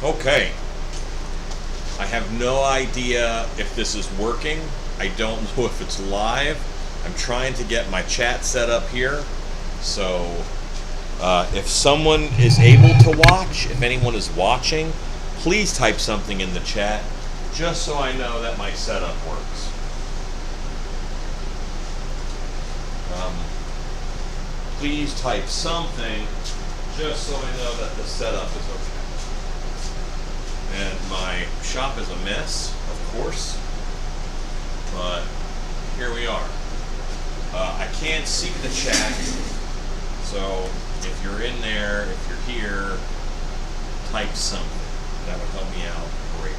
Okay, I have no idea if this is working. I don't know if it's live. I'm trying to get my chat set up here. So if someone is able to watch, if anyone is watching, please type something in the chat just so I know that my setup works. Please type something just so I know that the setup is okay. And my shop is a mess, of course, but here we are. I can't see the chat, so if you're in there, if you're here, type something. That would help me out greatly.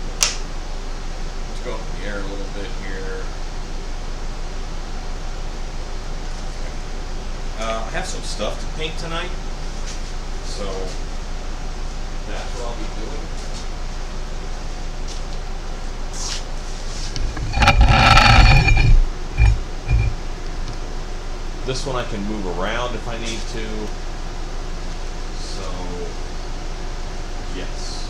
Let's go up in the air a little bit here. I have some stuff to paint tonight, so that's what I'll be doing. This one I can move around if I need to. So, yes.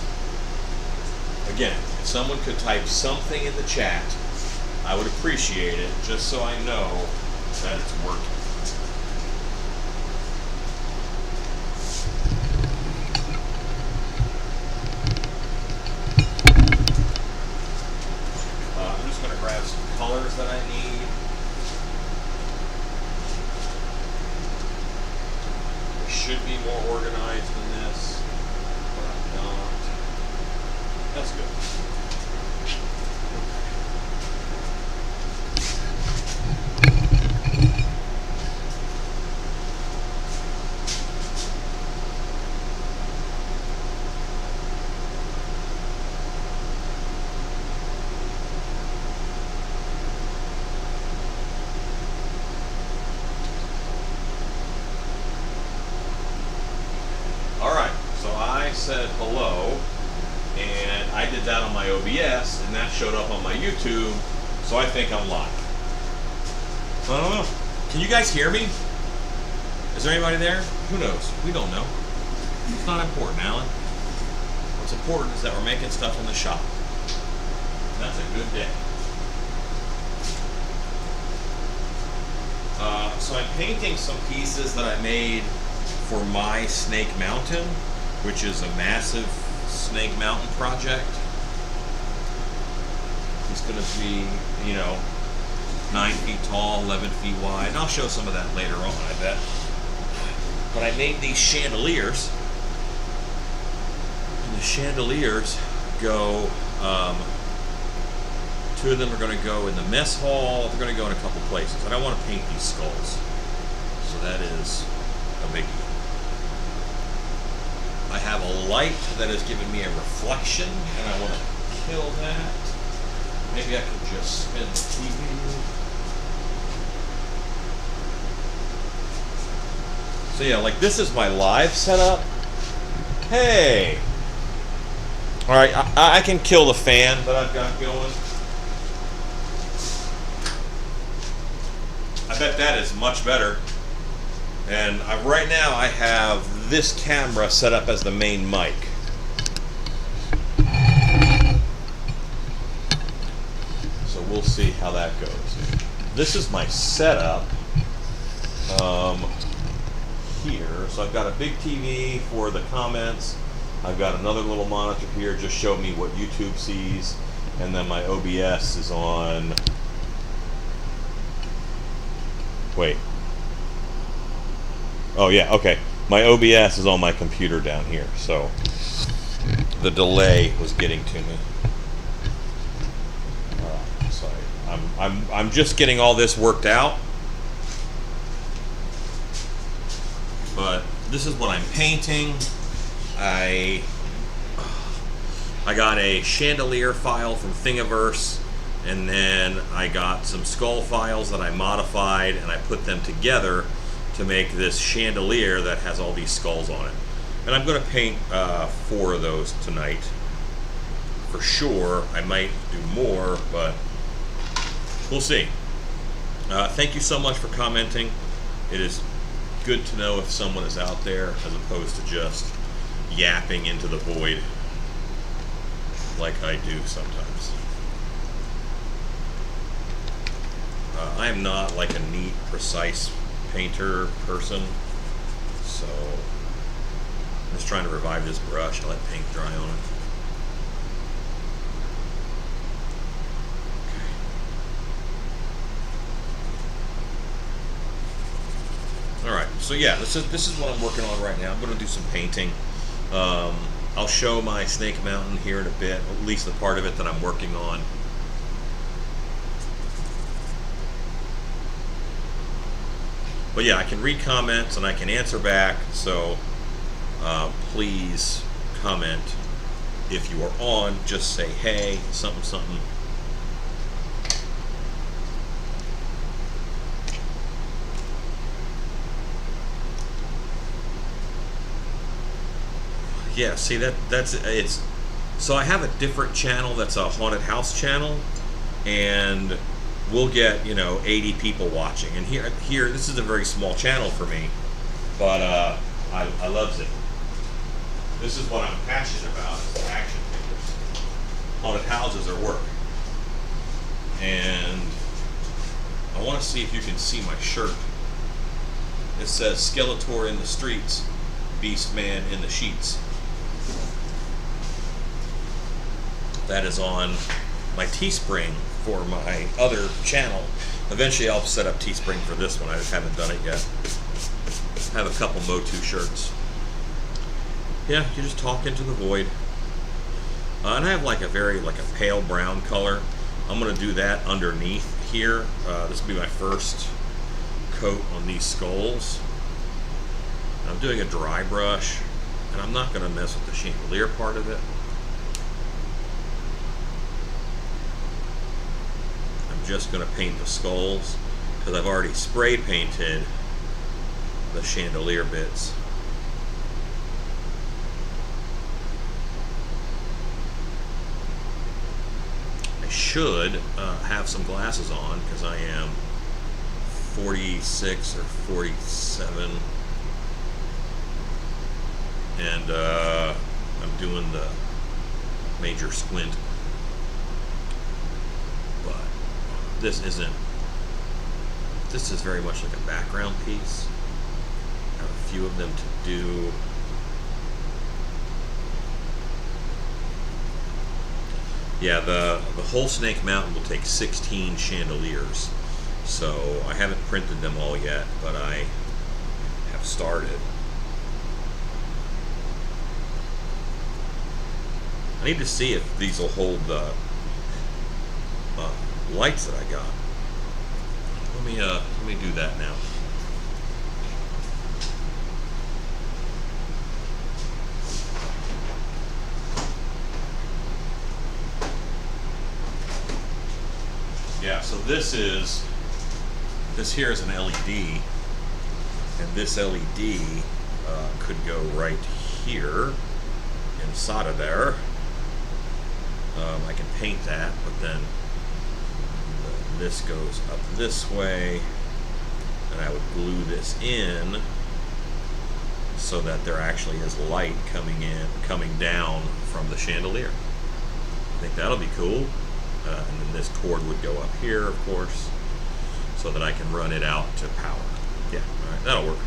Again, if someone could type something in the chat, I would appreciate it, just so I know that it's working. I'm just going to grab some colors that I need. Should be more organized than this, but I'm not. That's good. Said hello, and I did that on my OBS, and that showed up on my YouTube, so I think I'm live. I don't know. Can you guys hear me? Is there anybody there? Who knows? We don't know. It's not important, Alan. What's important is that we're making stuff in the shop. That's a good day. So I'm painting some pieces that I made for my Snake Mountain, which is a massive Snake Mountain project. It's going to be, 9 feet tall, 11 feet wide. And I'll show some of that later on, I bet. But I made these chandeliers. And the chandeliers go, 2 of them are going to go in the mess hall. They're going to go in a couple places. And I want to paint these skulls. So that is a biggie. I have a light that is giving me a reflection, and I want to kill that. Maybe I could just spin the TV. So yeah, like this is my live setup. Hey! Alright, I can kill the fan that I've got going. I bet that is much better. And right now I have this camera set up as the main mic. So we'll see how that goes. This is my setup here. So I've got a big TV for the comments. I've got another little monitor here, just show me what YouTube sees. And then my OBS is on. Wait. Oh yeah, okay. My OBS is on my computer down here, so the delay was getting to me. So I'm just getting all this worked out. But this is what I'm painting. I got a chandelier file from Thingiverse, and then I got some skull files that I modified, and I put them together to make this chandelier that has all these skulls on it. And I'm going to paint 4 of those tonight. For sure, I might do more, but we'll see. Thank you so much for commenting. It is good to know if someone is out there as opposed to just yapping into the void like I do sometimes. I am not like a neat, precise painter person, so I'm just trying to revive this brush. I let paint dry on it. Okay. All right, so yeah, this is what I'm working on right now. I'm going to do some painting. I'll show my Snake Mountain here in a bit, at least the part of it that I'm working on. But yeah, I can read comments and I can answer back, so please comment. If you are on, just say hey, something, something. Yeah, see it's so I have a different channel that's a haunted house channel, and we'll get 80 people watching, and here this is a very small channel for me, but I loves it. This is what I'm passionate about, is action figures. Haunted houses are work, and I want to see if you can see my shirt. It says Skeletor in the streets, Beastman in the sheets. That is on my Teespring for my other channel. Eventually I'll set up Teespring for this one. I just haven't done it yet. I have a couple Motu shirts. Yeah, you just talk into the void. And I have like a pale brown color. I'm going to do that underneath here. This will be my first coat on these skulls. I'm doing a dry brush, and I'm not going to mess with the chandelier part of it. Just going to paint the skulls because I've already spray painted the chandelier bits. I should have some glasses on because I am 46 or 47, and I'm doing the major squint. This is very much like a background piece. I have a few of them to do. Yeah, the whole Snake Mountain will take 16 chandeliers. So I haven't printed them all yet, but I have started. I need to see if these will hold the lights that I got. Let me do that now. Yeah, so this here is an LED, and this LED could go right here inside of there. I can paint that, but then this goes up this way, and I would glue this in so that there actually is light coming down from the chandelier. I think that'll be cool. And then this cord would go up here, of course, so that I can run it out to power. Yeah, all right, that'll work.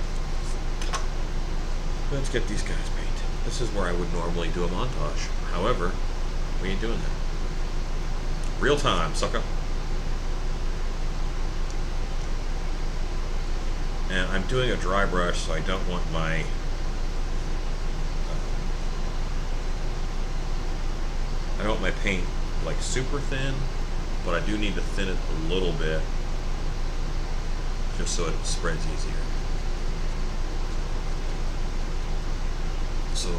Let's get these guys painted. This is where I would normally do a montage. However, we ain't doing that. Real time, sucker. And I'm doing a dry brush, so I don't want my paint like super thin, but I do need to thin it a little bit just so it spreads easier. So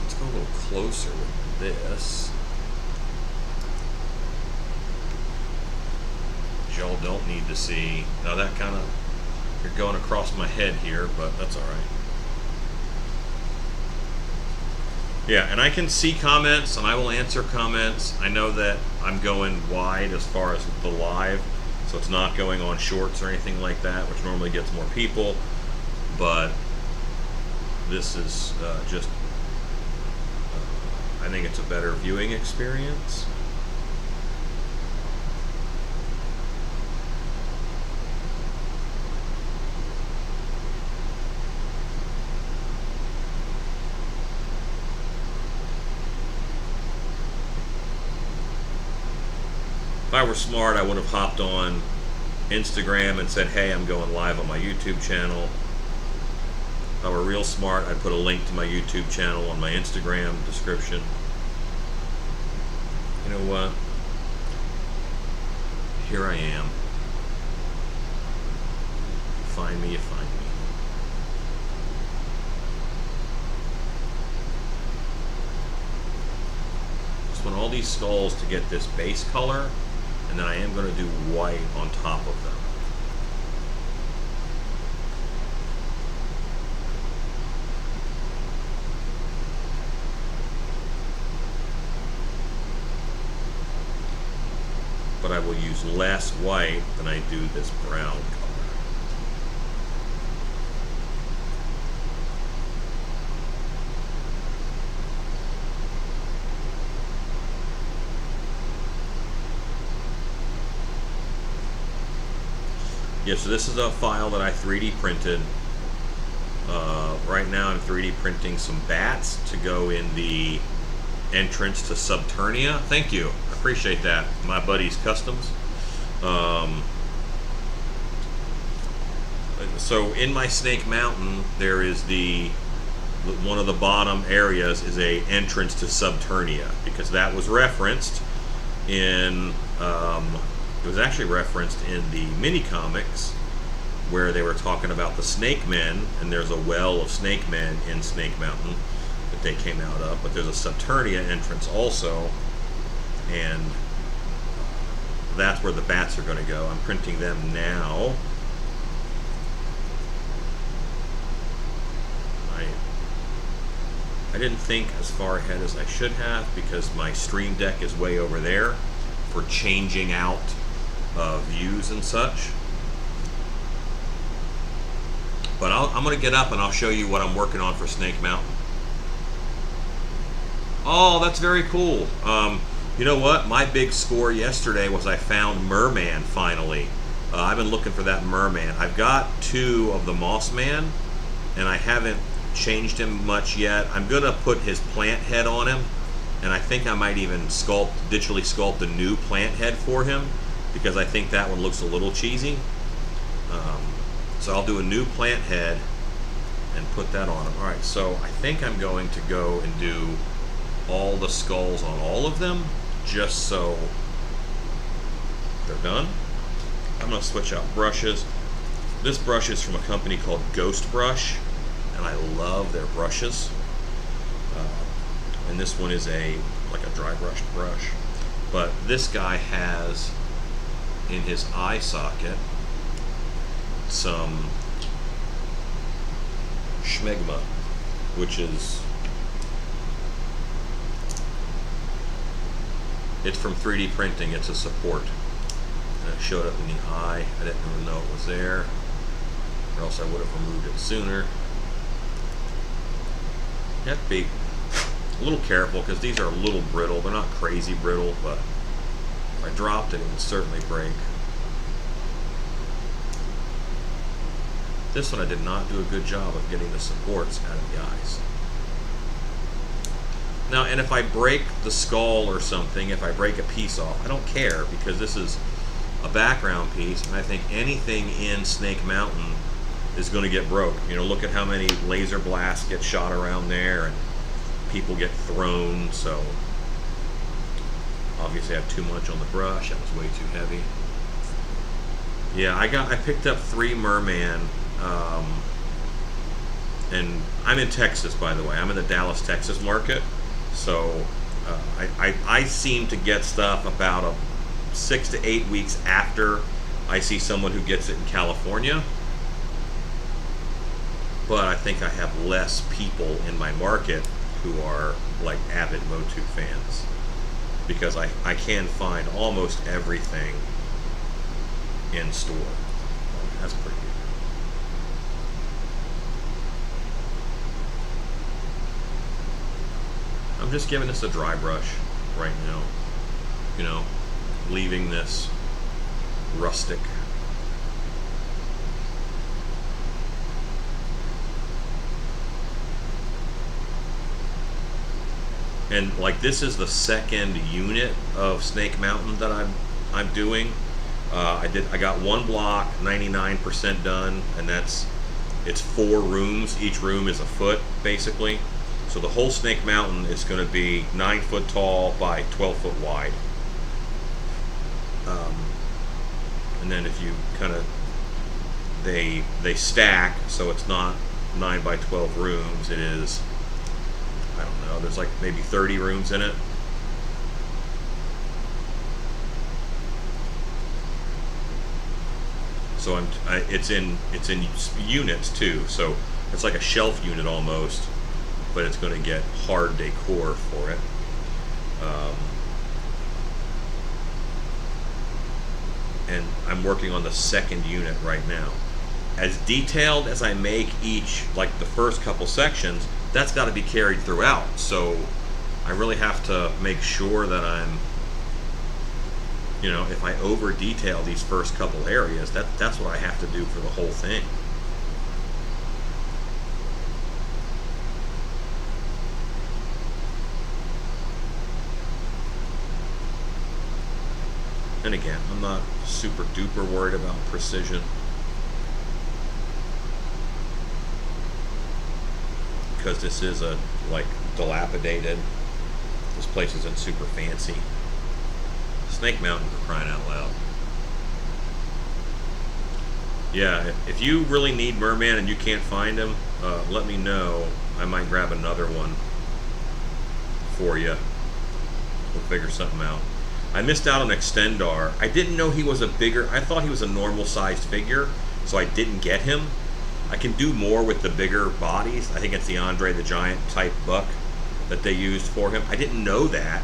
let's go a little closer with this. Y'all don't need to see. Now that kind of, you're going across my head here, but that's all right. Yeah, and I can see comments and I will answer comments. I know that I'm going wide as far as the live, so it's not going on shorts or anything like that, which normally gets more people, but this is just, I think it's a better viewing experience. If I were smart, I would have hopped on Instagram and said, hey, I'm going live on my YouTube channel. If I were real smart, I'd put a link to my YouTube channel on my Instagram description. You know what? Here I am. You find me, you find me. Just want all these skulls to get this base color, and then I am going to do white on top of them. But I will use less white than I do this brown color. Yeah, so this is a file that I 3D printed. Right now I'm 3D printing some bats to go in the entrance to Subternia. Thank you. I appreciate that. My buddy's Customs. So in my Snake Mountain, there is one of the bottom areas is a entrance to Subternia, because that was referenced in it was actually referenced in the mini comics where they were talking about the Snake Men, and there's a well of Snake Men in Snake Mountain that they came out of, but there's a Subternia entrance also, and that's where the bats are going to go. I'm printing them now. I didn't think as far ahead as I should have, because my Stream Deck is way over there for changing out views and such. But I'm going to get up and I'll show you what I'm working on for Snake Mountain. Oh, that's very cool. You know what? My big score yesterday was I found Merman finally. I've been looking for that Merman. I've got 2 of the Moss Man, and I haven't changed him much yet. I'm going to put his plant head on him, and I think I might even digitally sculpt a new plant head for him, because I think that one looks a little cheesy. So I'll do a new plant head and put that on him. Alright, so I think I'm going to go and do all the skulls on all of them, just so they're done. I'm going to switch out brushes. This brush is from a company called Ghost Brush, and I love their brushes. And this one is like a dry brushed brush. But this guy has in his eye socket some schmegma, which is, it's from 3D printing. It's a support, and it showed up in the eye. I didn't even know it was there, or else I would have removed it sooner. You have to be a little careful, because these are a little brittle. They're not crazy brittle, but if I dropped it, it would certainly break. This one I did not do a good job of getting the supports out of the eyes. Now, and if I break the skull or something, if I break a piece off, I don't care, because this is a background piece, and I think anything in Snake Mountain is going to get broke. You know, look at how many laser blasts get shot around there, and people get thrown, so Obviously I have too much on the brush. That was way too heavy. Yeah, I picked up 3 merman, and I'm in Texas, by the way. I'm in the Dallas, Texas market. So I seem to get stuff about 6 to 8 weeks after I see someone who gets it in California. But I think I have less people in my market who are like avid Motu fans, because I can find almost everything in store. That's pretty good. I'm just giving this a dry brush right now, you know, leaving this rustic. And like, this is the second unit of Snake Mountain that I'm doing. I got 1 block, 99% done, and it's 4 rooms. Each room is a foot basically. So the whole Snake Mountain is going to be 9 foot tall by 12 foot wide. And then if you kind of, they stack, so it's not 9 by 12 rooms. It is, I don't know, there's like maybe 30 rooms in it. So it's in units too. So it's like a shelf unit almost, but it's going to get hard decor for it. And I'm working on the second unit right now. As detailed as I make each, like the first couple sections, that's got to be carried throughout. So I really have to make sure that I'm, you know, if I over detail these first couple areas, that's what I have to do for the whole thing. And again, I'm not super duper worried about precision, because this is a like dilapidated, this place isn't super fancy. Snake Mountain, for crying out loud. Yeah, if you really need merman and you can't find them, let me know. I might grab another one for you. We'll figure something out. I missed out on Extendar. I didn't know he was a bigger, I thought he was a normal sized figure, so I didn't get him. I can do more with the bigger bodies. I think it's the Andre the Giant type buck that they used for him. I didn't know that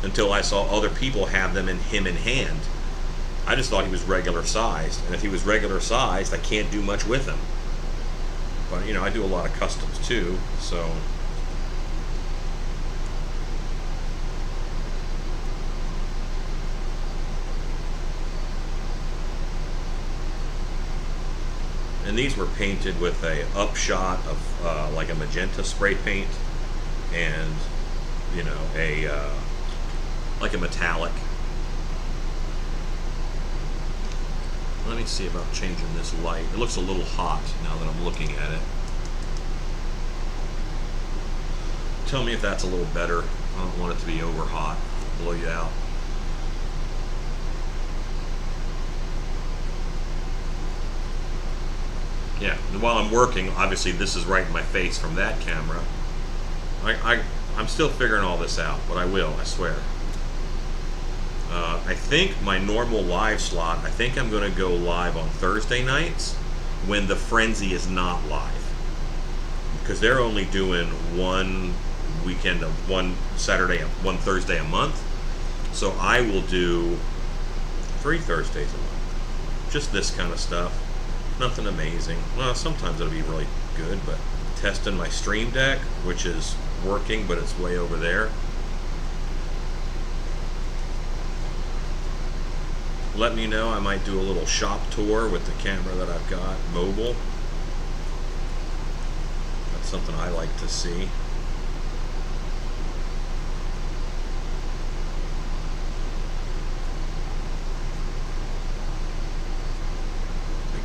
until I saw other people have them in hand. I just thought he was regular sized, and if he was regular sized, I can't do much with him. But you know, I do a lot of customs too, so. And these were painted with a upshot of like a magenta spray paint, and you know, like a metallic. Let me see about changing this light. It looks a little hot now that I'm looking at it. Tell me if that's a little better. I don't want it to be over hot, blow you out. Yeah, and while I'm working, obviously this is right in my face from that camera. I'm still figuring all this out, but I will, I swear. I think my normal live slot, I think I'm going to go live on Thursday nights when the Frenzy is not live. Because they're only doing one weekend, one Saturday, one Thursday a month. So I will do 3 Thursdays a month. Just this kind of stuff. Nothing amazing. Well, sometimes it'll be really good, but testing my Stream Deck, which is working, but it's way over there. Let me know. I might do a little shop tour with the camera that I've got mobile. That's something I like to see.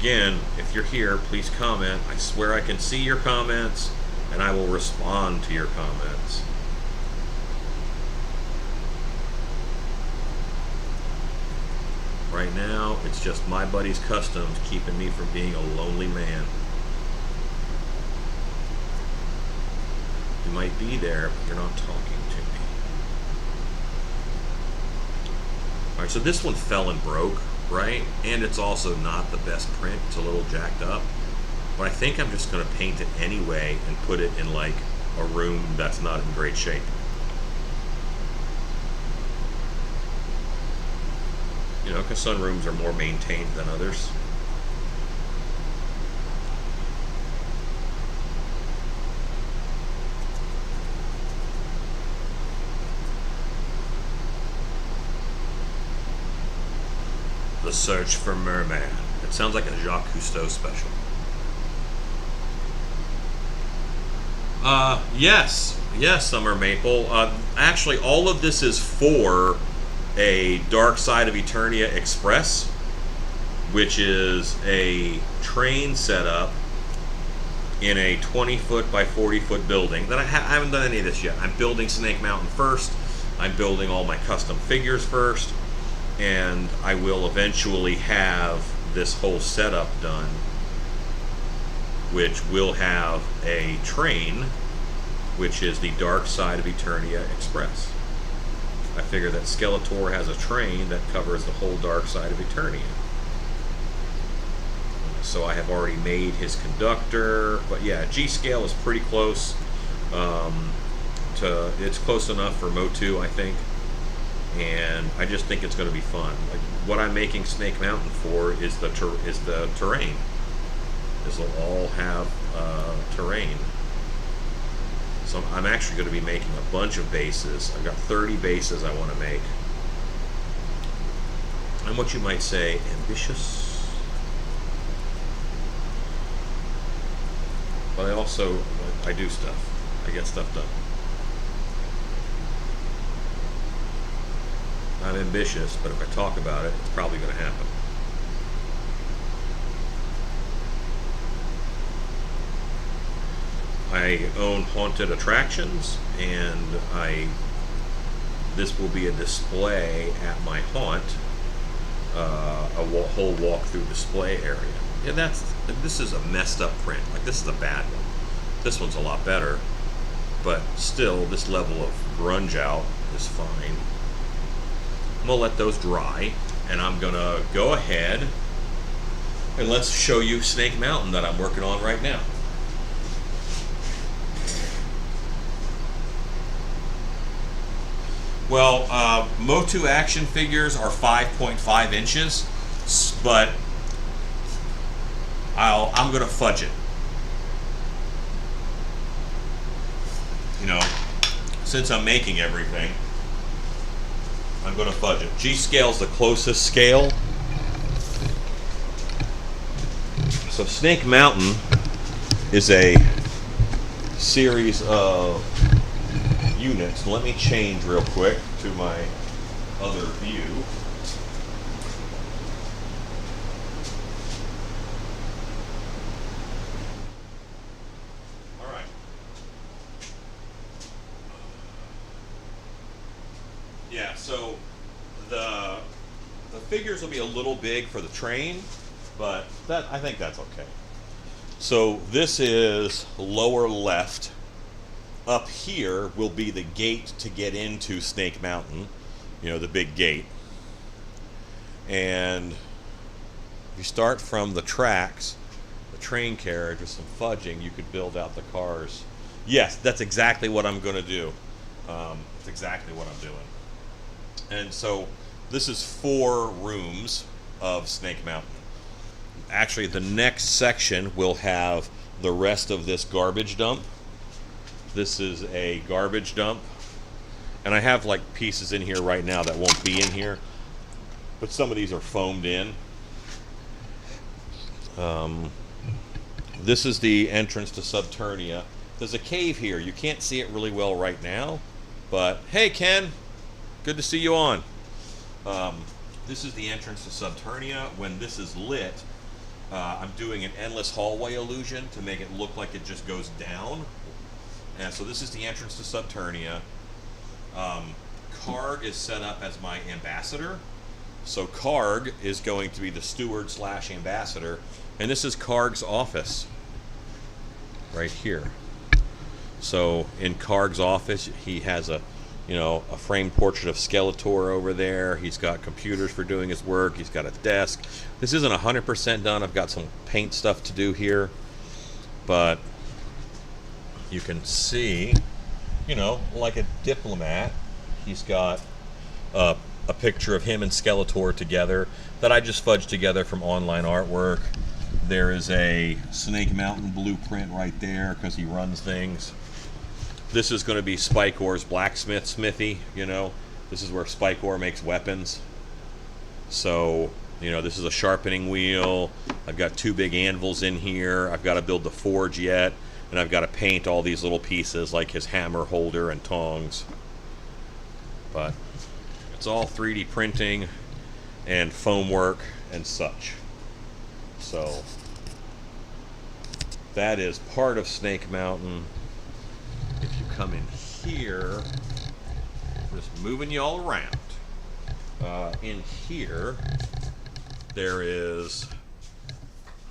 Again, if you're here, please comment. I swear I can see your comments, and I will respond to your comments. Right now, it's just my buddy's customs keeping me from being a lonely man. You might be there, but you're not talking to me. Alright, so this one fell and broke, right? And it's also not the best print. It's a little jacked up. But I think I'm just going to paint it anyway and put it in like a room that's not in great shape. You know, because some rooms are more maintained than others. The Search for Merman. It sounds like a Jacques Cousteau special. Yes, Summer Maple. Actually, all of this is for a Dark Side of Eternia Express, which is a train setup in a 20-foot by 40-foot building. That I haven't done any of this yet. I'm building Snake Mountain first. I'm building all my custom figures first, and I will eventually have this whole setup done, which will have a train, which is the Dark Side of Eternia Express. I figure that Skeletor has a train that covers the whole Dark Side of Eternia. So I have already made his conductor, but yeah, G-scale is pretty close. It's close enough for Motu, I think, and I just think it's going to be fun. Like, what I'm making Snake Mountain for is the terrain. This will all have terrain. So I'm actually going to be making a bunch of bases. I've got 30 bases I want to make. I'm what you might say ambitious, but I do stuff. I get stuff done. I'm ambitious, but if I talk about it, it's probably going to happen. I own Haunted Attractions, and this will be a display at my haunt, whole walkthrough display area. And this is a messed up print. Like, this is a bad one. This one's a lot better, but still, this level of grunge out is fine. I'm gonna let those dry, and I'm gonna go ahead and let's show you Snake Mountain that I'm working on right now. Well, Motu action figures are 5.5 inches, but I'm gonna fudge it. You know, since I'm making everything, I'm gonna fudge it. G-scale's the closest scale. So Snake Mountain is a series of units. Let me change real quick to my other view. All right. Yeah, so the figures will be a little big for the train, but I think that's okay. So this is lower left. Up here will be the gate to get into Snake Mountain, you know, the big gate. And if you start from the tracks, the train carriage with some fudging, you could build out the cars. Yes, that's exactly what I'm going to do. That's exactly what I'm doing. And so this is 4 rooms of Snake Mountain. Actually, the next section will have the rest of this garbage dump. This is a garbage dump, and I have like pieces in here right now that won't be in here, but some of these are foamed in. This is the entrance to Subternia. There's a cave here. You can't see it really well right now, but hey Ken, good to see you on. This is the entrance to Subternia. When this is lit, I'm doing an endless hallway illusion to make it look like it just goes down. And so this is the entrance to Subternia. Karg is set up as my ambassador, So Karg is going to be the steward slash ambassador, and this is Karg's office right here. So in Karg's office, he has a framed portrait of Skeletor over there. He's got computers for doing his work. He's got a desk. This isn't 100% done. I've got some paint stuff to do here, but you can see, like a diplomat, he's got a picture of him and Skeletor together that I just fudged together from online artwork. There is a Snake Mountain blueprint right there because he runs things. This is going to be Spikeor's blacksmith smithy, This is where Spikeor makes weapons. So, this is a sharpening wheel. I've got 2 big anvils in here. I've got to build the forge yet. And I've got to paint all these little pieces like his hammer holder and tongs. But it's all 3D printing and foam work and such. So that is part of Snake Mountain. If you come in here, just moving you all around. In here, there is,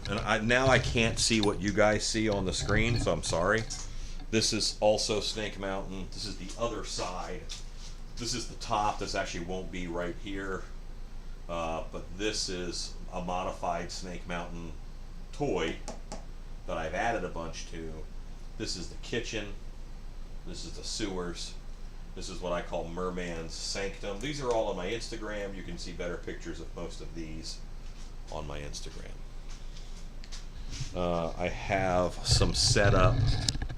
and now I can't see what you guys see on the screen, so I'm sorry. This is also Snake Mountain. This is the other side. This is the top. This actually won't be right here, but this is a modified Snake Mountain toy that I've added a bunch to. This is the kitchen. This is the sewers. This is what I call Merman's Sanctum. These are all on my Instagram. You can see better pictures of most of these on my Instagram. I have some setup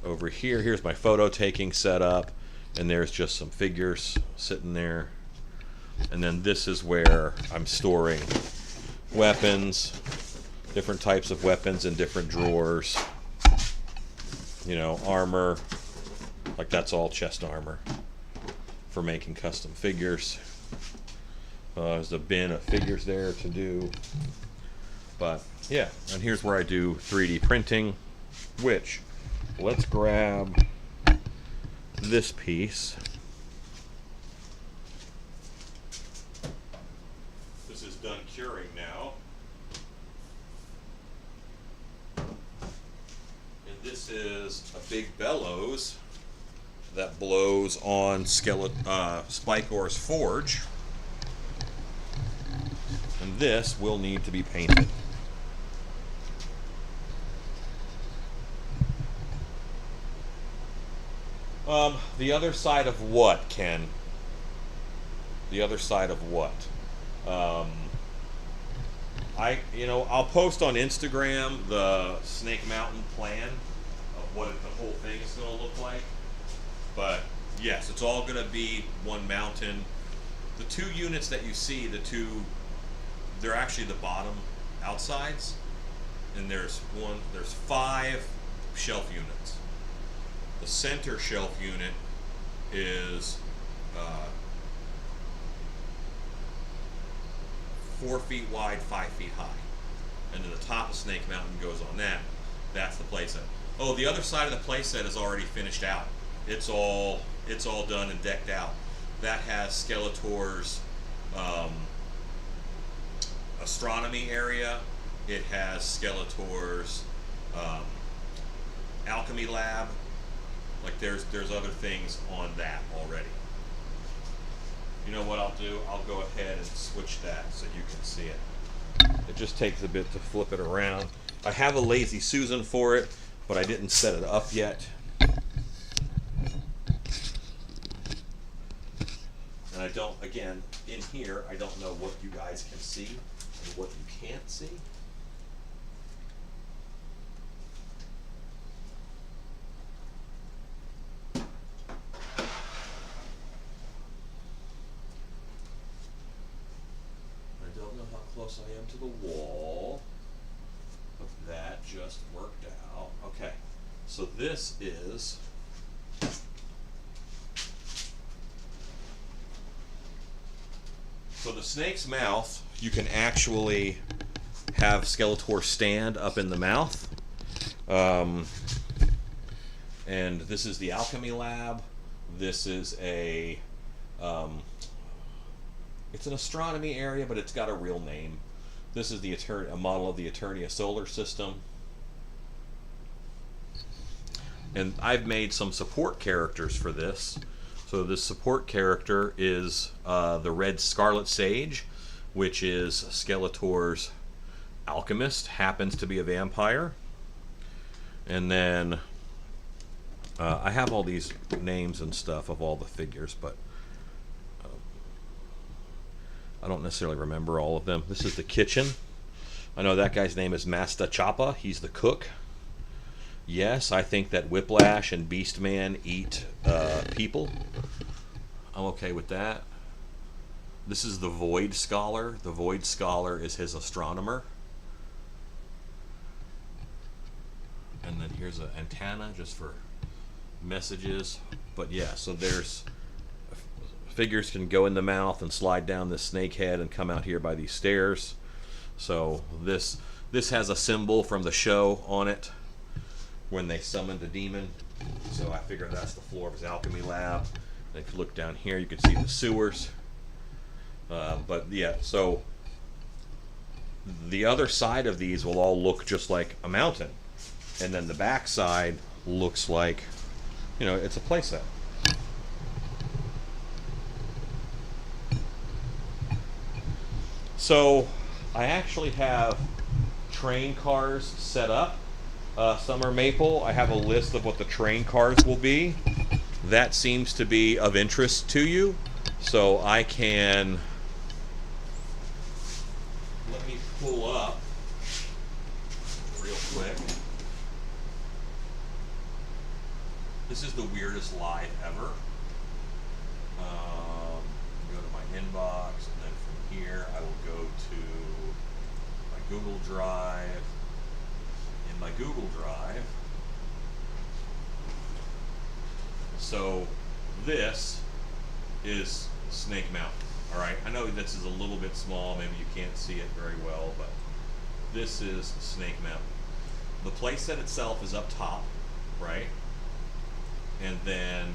over here. Here's my photo taking setup, and there's just some figures sitting there. And then this is where I'm storing weapons, different types of weapons in different drawers. Armor. Like that's all chest armor for making custom figures. There's a bin of figures there to do. But yeah, and here's where I do 3D printing, which, let's grab this piece. This is done curing now. And this is a big bellows that blows on Spikeor's forge. And this will need to be painted. The other side of what, Ken? The other side of what? I'll post on Instagram the Snake Mountain plan of what the whole thing is going to look like. But yes, it's all going to be one mountain. The 2 units that you see, they're actually the bottom outsides, and there's 5 shelf units. The center shelf unit is 4 feet wide, 5 feet high, and then the top of Snake Mountain goes on that. That's the playset. Oh, the other side of the playset is already finished out. It's all done and decked out. That has Skeletor's astronomy area. It has Skeletor's alchemy lab. Like there's other things on that already. You know what I'll do? I'll go ahead and switch that so you can see it. It just takes a bit to flip it around. I have a Lazy Susan for it, but I didn't set it up yet. And I don't, again, in here, I don't know what you guys can see and what you can't see. I don't know how close I am to the wall, but that just worked out. Okay, so this is so the snake's mouth, you can actually have Skeletor stand up in the mouth. And this is the alchemy lab. This is a It's an astronomy area, but it's got a real name. This is a model of the Eternia solar system. And I've made some support characters for this. So this support character is the Red Scarlet Sage, which is Skeletor's alchemist, happens to be a vampire. And then I have all these names and stuff of all the figures, but I don't necessarily remember all of them. This is the kitchen. I know that guy's name is Masta Chapa. He's the cook. Yes, I think that Whiplash and Beastman eat people. I'm okay with that. This is the Void Scholar. The Void Scholar is his astronomer. And then here's an antenna just for messages. But yeah, so there's figures can go in the mouth and slide down this snake head and come out here by these stairs. So this has a symbol from the show on it when they summoned the demon. So I figure that's the floor of his alchemy lab. And if you look down here, you can see the sewers. But yeah, so the other side of these will all look just like a mountain. And then the back side looks like, you know, it's a playset. So I actually have train cars set up. Some are maple. I have a list of what the train cars will be. That seems to be of interest to you. So I can, let me pull up real quick. This is the weirdest live ever. Go to my inbox, and then from here I will go to my Google Drive. In my Google Drive. So this is Snake Mountain. All right, I know this is a little bit small. Maybe you can't see it very well, but this is Snake Mountain. The playset itself is up top, right? And then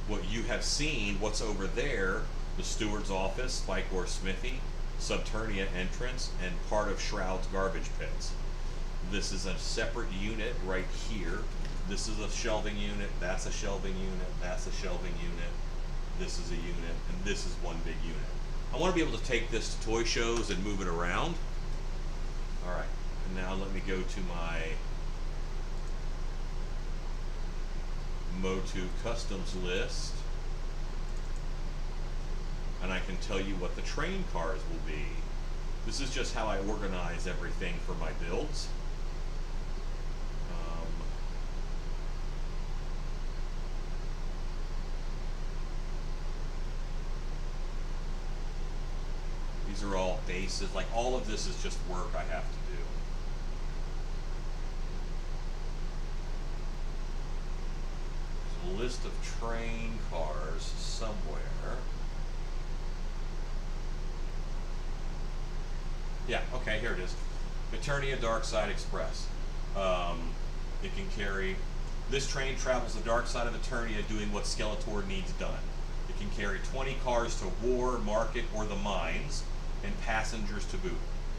what you have seen, what's over there, the steward's office, Spike or Smithy, Subternia entrance, and part of Shroud's garbage pits. This is a separate unit right here. This is a shelving unit, that's a shelving unit, that's a shelving unit, this is a unit, and this is one big unit. I want to be able to take this to toy shows and move it around. Alright, and now let me go to my Motu Customs list. And I can tell you what the train cars will be. This is just how I organize everything for my builds. These are all bases, like all of this is just work I have to do. There's a list of train cars somewhere. Yeah, okay, here it is. Eternia Dark Side Express. It can carry, this train travels the dark side of Eternia doing what Skeletor needs done. It can carry 20 cars to War, Market, or the mines, and passengers to boot.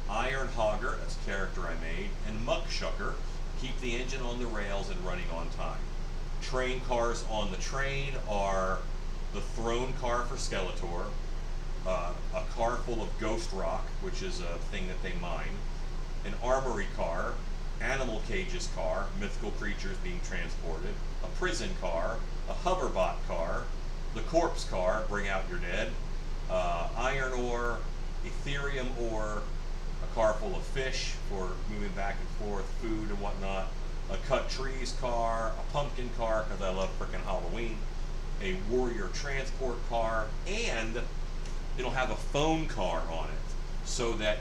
Iron Hogger, that's a character I made, and Muckshucker keep the engine on the rails and running on time. Train cars on the train are the throne car for Skeletor, a car full of ghost rock, which is a thing that they mine, an armory car, animal cages car, mythical creatures being transported, a prison car, a hoverbot car, the corpse car, bring out your dead, iron ore, ethereum ore, a car full of fish for moving back and forth, food and whatnot, a cut trees car, a pumpkin car because I love frickin' Halloween, a warrior transport car, and it'll have a phone car on it so that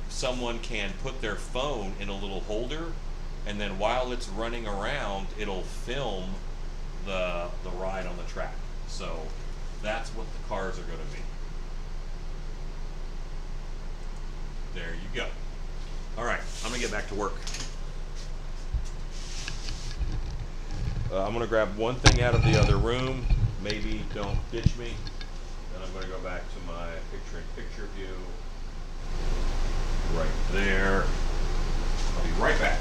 someone can put their phone in a little holder, and then while it's running around, it'll film the ride on the track. So that's what the cars are going to be. There you go. All right, I'm going to get back to work. I'm going to grab one thing out of the other room. Maybe don't ditch me. I'm going to go back to my picture-in-picture view. Right there. I'll be right back.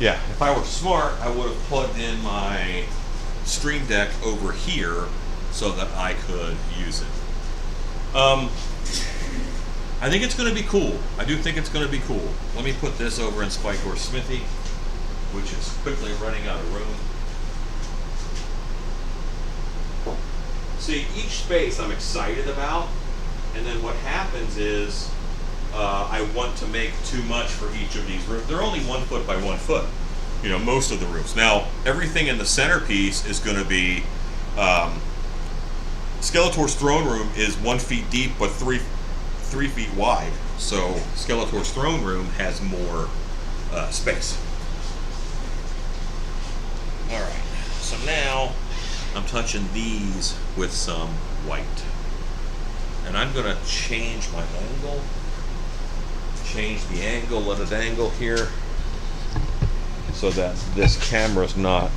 Yeah, if I were smart, I would have plugged in my Stream Deck over here so that I could use it. I think it's going to be cool. I do think it's going to be cool. Let me put this over in Spike Horse Smithy, which is quickly running out of room. See, each space I'm excited about, and then what happens is I want to make too much for each of these rooms. They're only 1 foot by 1 foot, you know, most of the rooms. Now, everything in the centerpiece is going to be, Skeletor's throne room is 1 feet deep, but 3 feet wide. So Skeletor's throne room has more space. All right, so now I'm touching these with some white. And I'm going to change my angle. Change the angle at an angle here so that this camera's not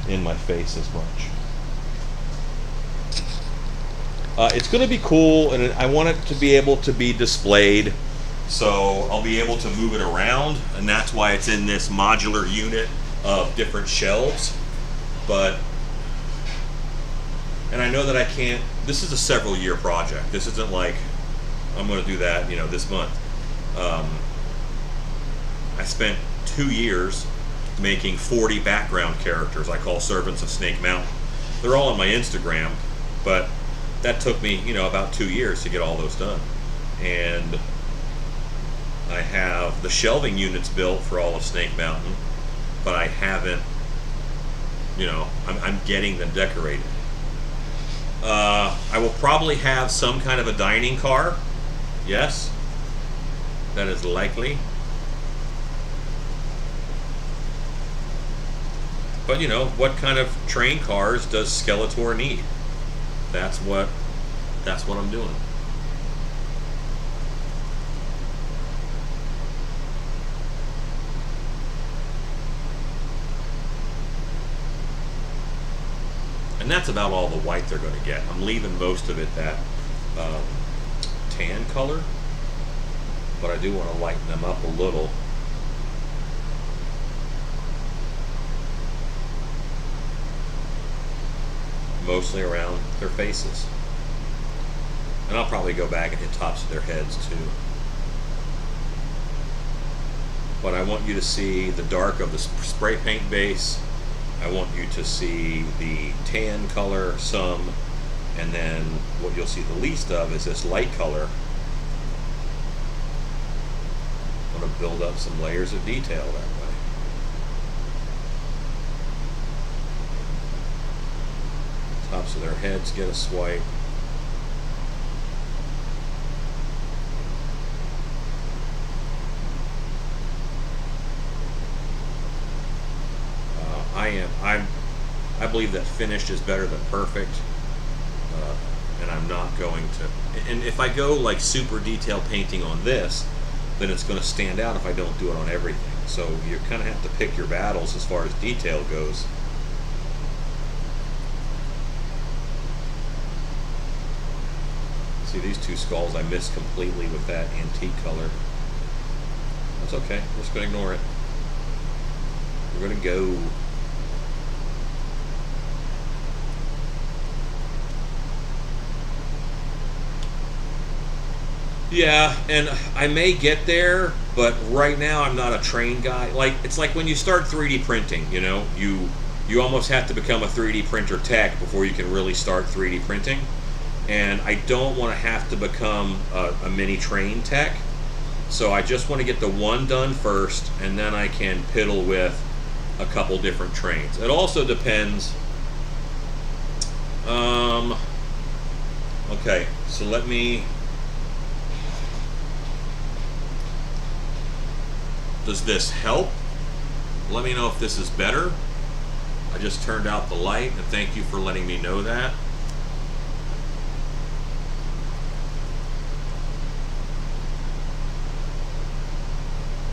in my face as much. It's going to be cool, and I want it to be able to be displayed, so I'll be able to move it around, and that's why it's in this modular unit of different shelves. But, and I know that I can't, this is a several year project. This isn't like I'm going to do that, you know, this month. I spent 2 years making 40 background characters I call Servants of Snake Mountain. They're all on my Instagram, but that took me, you know, about 2 years to get all those done. And I have the shelving units built for all of Snake Mountain, but I haven't, you know, I'm getting them decorated. I will probably have some kind of a dining car. Yes, that is likely. But you know, what kind of train cars does Skeletor need? That's what I'm doing. And that's about all the white they're going to get. I'm leaving most of it that tan color, but I do want to lighten them up a little. Mostly around their faces. And I'll probably go back and hit tops of their heads too. But I want you to see the dark of the spray paint base. I want you to see the tan color some, and then what you'll see the least of is this light color. I want to build up some layers of detail that way. Tops of their heads get a swipe. I believe that finished is better than perfect, and I'm not going to. And if I go like super detail painting on this, then it's going to stand out if I don't do it on everything. So you kind of have to pick your battles as far as detail goes. See, these two skulls I missed completely with that antique color. That's okay. We're just going to ignore it. We're going to go. Yeah, and I may get there, but right now I'm not a trained guy. Like, it's like when you start 3D printing, you know, you almost have to become a 3D printer tech before you can really start 3D printing. And I don't want to have to become a mini train tech. So I just want to get the one done first, and then I can piddle with a couple different trains. It also depends. Okay, so let me. Does this help? Let me know if this is better. I just turned out the light, and thank you for letting me know that.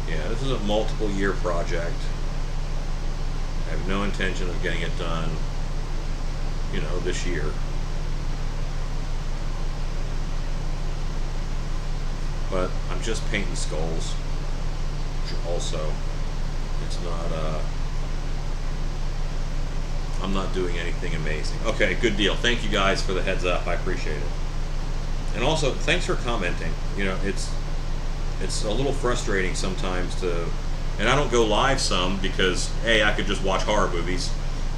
Yeah, this is a multiple year project. I have no intention of getting it done, you know, this year. But I'm just painting skulls. Also, it's not, I'm not doing anything amazing. Okay, good deal. Thank you guys for the heads up. I appreciate it. And also, thanks for commenting. You know, it's a little frustrating sometimes to, and I don't go live some because, A, I could just watch horror movies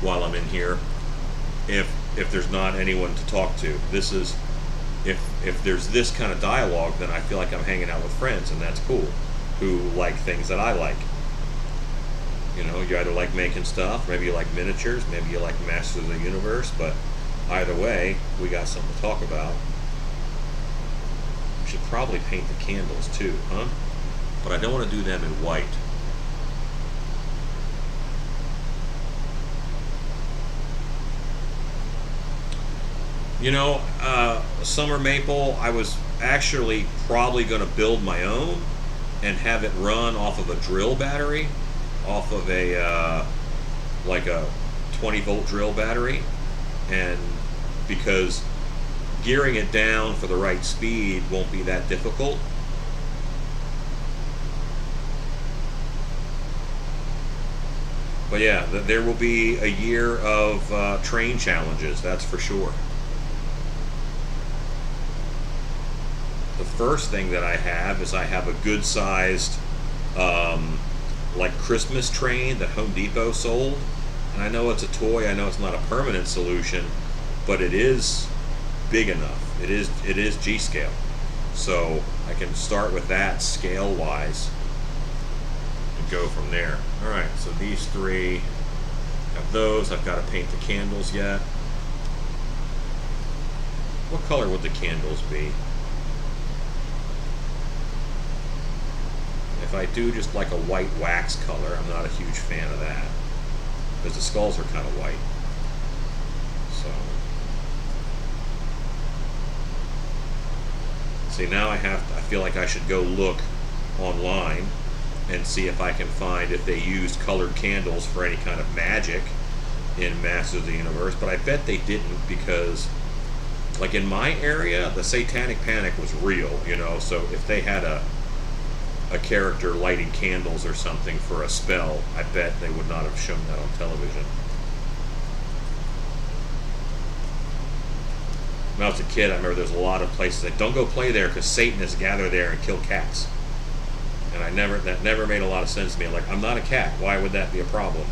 while I'm in here if there's not anyone to talk to. This is, if there's this kind of dialogue, then I feel like I'm hanging out with friends, and that's cool, who like things that I like. You know, you either like making stuff, maybe you like miniatures, maybe you like Masters of the Universe, but either way, we got something to talk about. Should probably paint the candles too, huh? But I don't want to do them in white. You know, Summer Maple, I was actually probably going to build my own and have it run off of a drill battery, off of a like a 20-volt drill battery, and because gearing it down for the right speed won't be that difficult. But yeah, there will be a year of train challenges, that's for sure. The first thing that I have is I have a good sized like Christmas train that Home Depot sold, and I know it's a toy, I know it's not a permanent solution, but it is big enough. It is G-scale, so I can start with that scale wise and go from there. All right, so these three have those. I've got to paint the candles yet. What color would the candles be? If I do just like a white wax color, I'm not a huge fan of that, because the skulls are kind of white. So, see, now I feel like I should go look online and see if I can find if they used colored candles for any kind of magic in Masters of the Universe, but I bet they didn't, because like in my area, the Satanic Panic was real, you know, so if they had a character lighting candles or something for a spell, I bet they would not have shown that on television. When I was a kid, I remember there's a lot of places that don't go play there because Satanists gather there and kill cats. And that never made a lot of sense to me. Like, I'm not a cat. Why would that be a problem?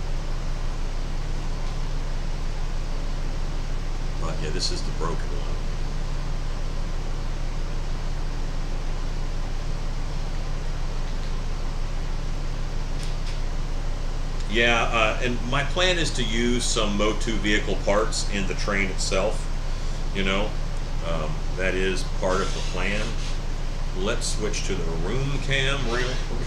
But yeah, this is the broken one. Yeah, and my plan is to use some Motu vehicle parts in the train itself. You know, that is part of the plan. Let's switch to the room cam really quick.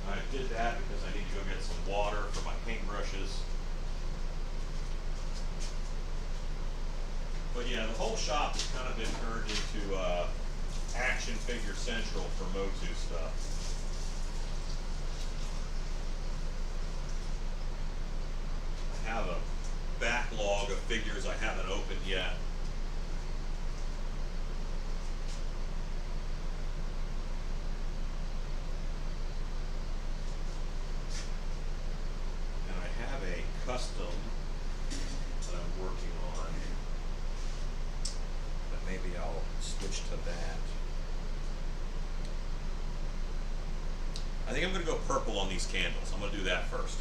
I did that because I need to go get some water for my paintbrushes. But yeah, the whole shop has kind of been turned into action figure central for Motu stuff. I have a backlog of figures I haven't opened yet. And I have a custom that I'm working on. But maybe I'll switch to that. I think I'm going to go purple on these candles. I'm going to do that first.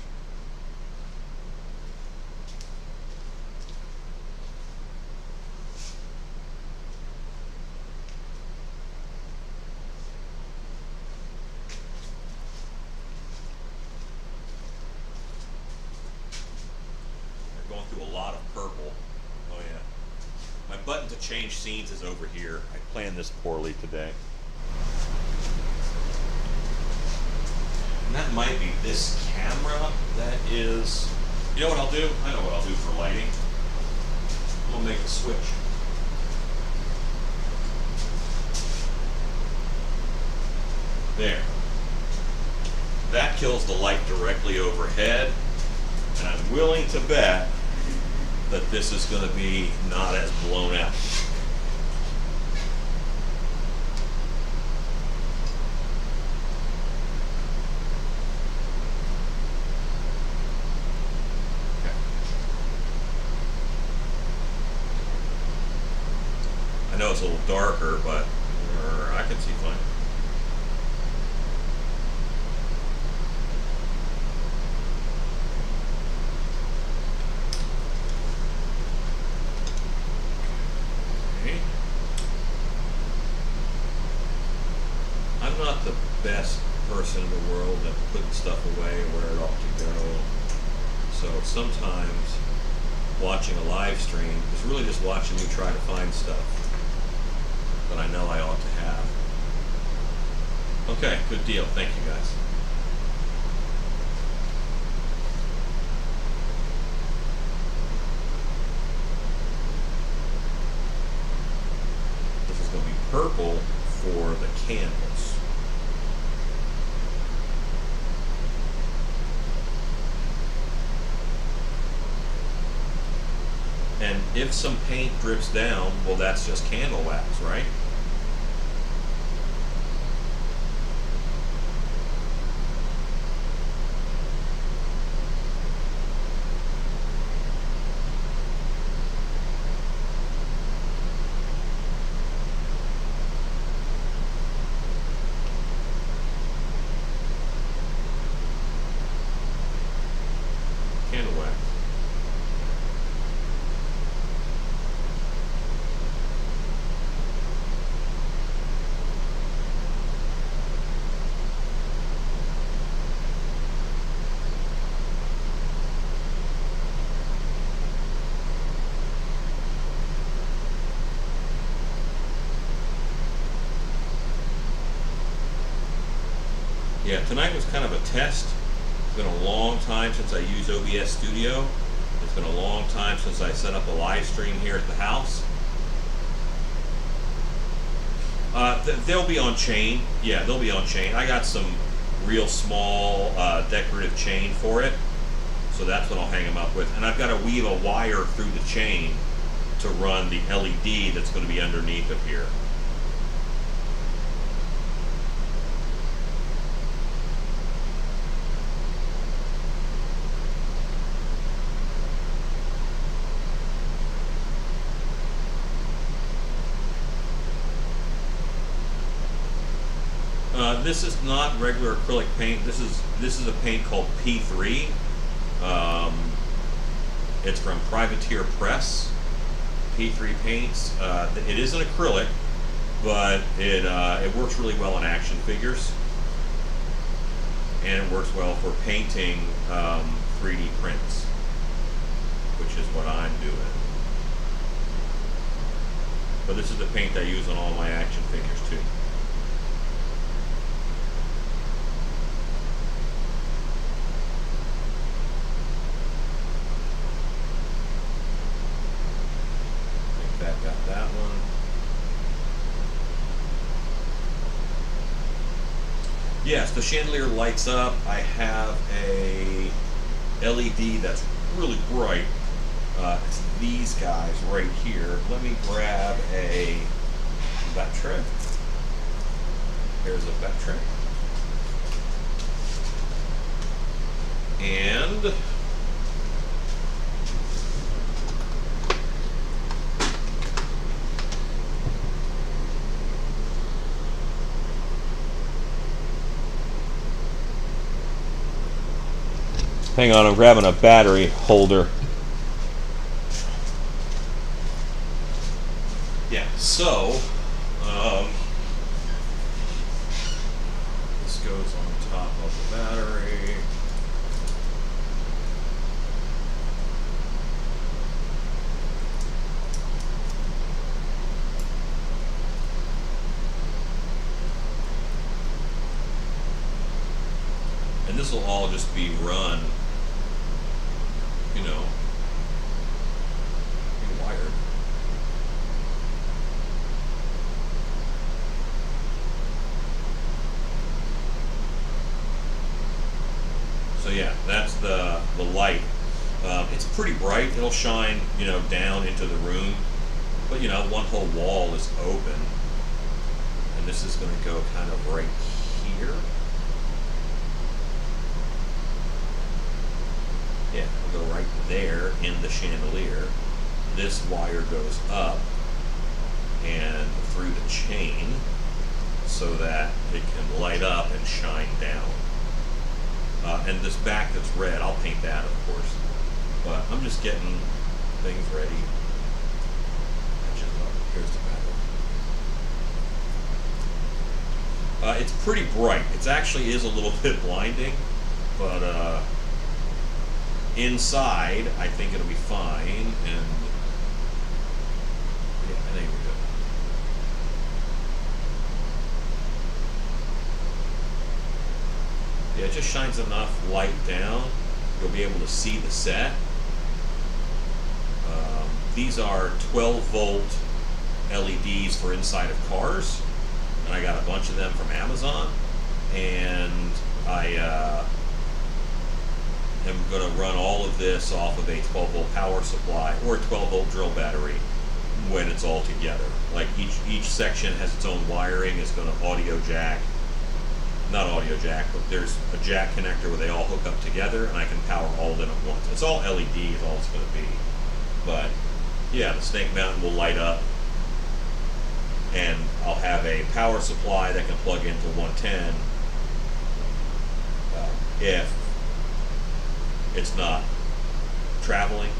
We're going through a lot of purple. Oh yeah. My button to change scenes is over here. I planned this poorly today. And that might be this camera that is... You know what I'll do? I know what I'll do for lighting. I'm going to make a switch. There. That kills the light directly overhead. And I'm willing to bet that this is going to be not as blown out. I know it's a little darker, but I can see fine. Okay. I'm not the best person in the world at putting stuff away and where it ought to go. So sometimes watching a live stream is really just watching me try to find stuff that I know I ought to have. Okay, good deal. Thank you, guys. This is going to be purple for the candles. And if some paint drips down, well, that's just candle wax, right? Candle wax. Yeah, tonight was kind of a test. It's been a long time since I used OBS Studio. It's been a long time since I set up a live stream here at the house. They'll be on chain. Yeah, they'll be on chain. I got some real small decorative chain for it. So that's what I'll hang them up with. And I've got to weave a wire through the chain to run the LED that's going to be underneath of here. This is not regular acrylic paint. This is a paint called P3. It's from Privateer Press. P3 paints. It is an acrylic, but it works really well in action figures, and it works well for painting 3D prints, which is what I'm doing. But this is the paint I use on all my action figures too. Got that one. Yes, the chandelier lights up. I have a LED that's really bright. It's these guys right here. Let me grab a Vectric. Here's a Vectric. And Hang on, I'm grabbing a battery holder. Yeah, so this goes on top of the battery. And this will all just be run, you know, be wired. So yeah, that's the light. It's pretty bright. It'll shine, you know, down into the room, but you know, one whole wall is open, and this is going to go kind of right here. Yeah, it'll go right there in the chandelier. This wire goes up and through the chain so that it can light up and shine down. And this back that's red, I'll paint that, of course. But I'm just getting things ready. Here's the battery. It's pretty bright. It actually is a little bit blinding, but inside, I think it'll be fine. And yeah, I think we're good. Yeah, it just shines enough light down. You'll be able to see the set. These are 12-volt LEDs for inside of cars, and I got a bunch of them from Amazon. And I am going to run all of this off of a 12-volt power supply or a 12-volt drill battery when it's all together. Like each section has its own wiring. It's going to audio jack. Not audio jack, but there's a jack connector where they all hook up together, and I can power all of them at once. It's all LED is all it's going to be. But yeah, the snake mountain will light up, and I'll have a power supply that can plug into 110 if it's not traveling.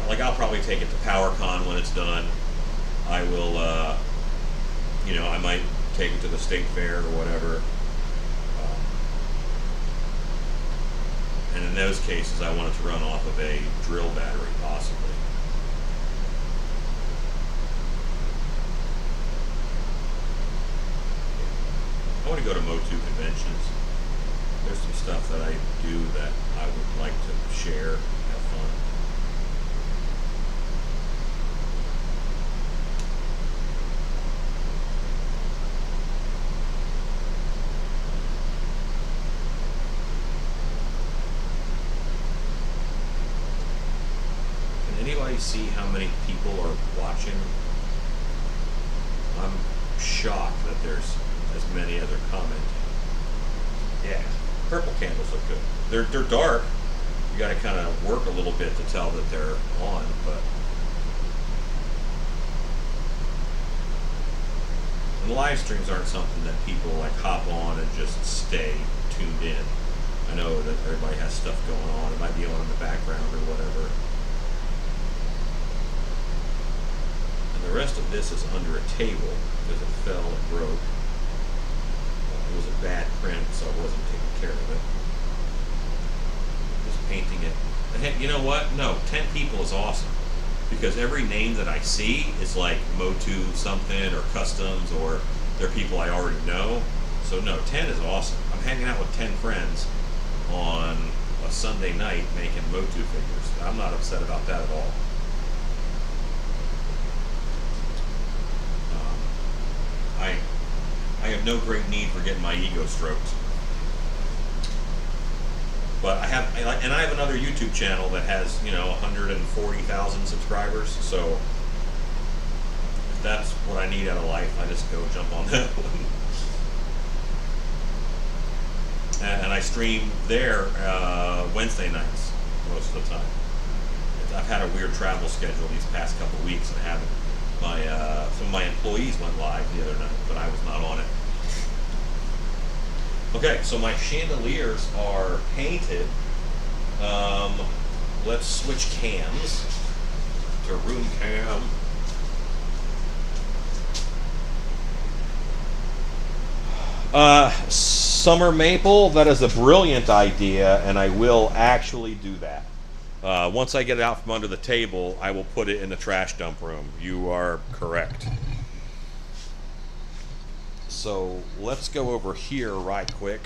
Like I'll probably take it to PowerCon when it's done. I will, you know, I might take it to the state fair or whatever. And in those cases, I want it to run off of a drill battery, possibly. I want to go to Motu conventions. There's some stuff that I do that I would like to share, have fun. Anybody see how many people are watching? I'm shocked that there's as many as are commenting. Yeah, purple candles look good. They're dark. You got to kind of work a little bit to tell that they're on, but and live streams aren't something that people like hop on and just stay tuned in. I know that everybody has stuff going on. It might be on in the background or whatever. The rest of this is under a table because it fell and broke. It was a bad print, so I wasn't taking care of it. Just painting it. And hey, you know what? No, 10 people is awesome because every name that I see is like Motu something or Customs or they're people I already know. So no, 10 is awesome. I'm hanging out with 10 friends on a Sunday night making Motu figures. I'm not upset about that at all. I have no great need for getting my ego stroked. But I have another YouTube channel that has, you know, 140,000 subscribers. So if that's what I need out of life, I just go jump on that one. And I stream there Wednesday nights most of the time. I've had a weird travel schedule these past couple of weeks and haven't. Some of my employees went live the other night, but I was not on it. Okay, so my chandeliers are painted. Um, let's switch cams to room cam. Summer maple, that is a brilliant idea, and I will actually do that. Once I get it out from under the table, I will put it in the trash dump room. You are correct. So let's go over here right quick.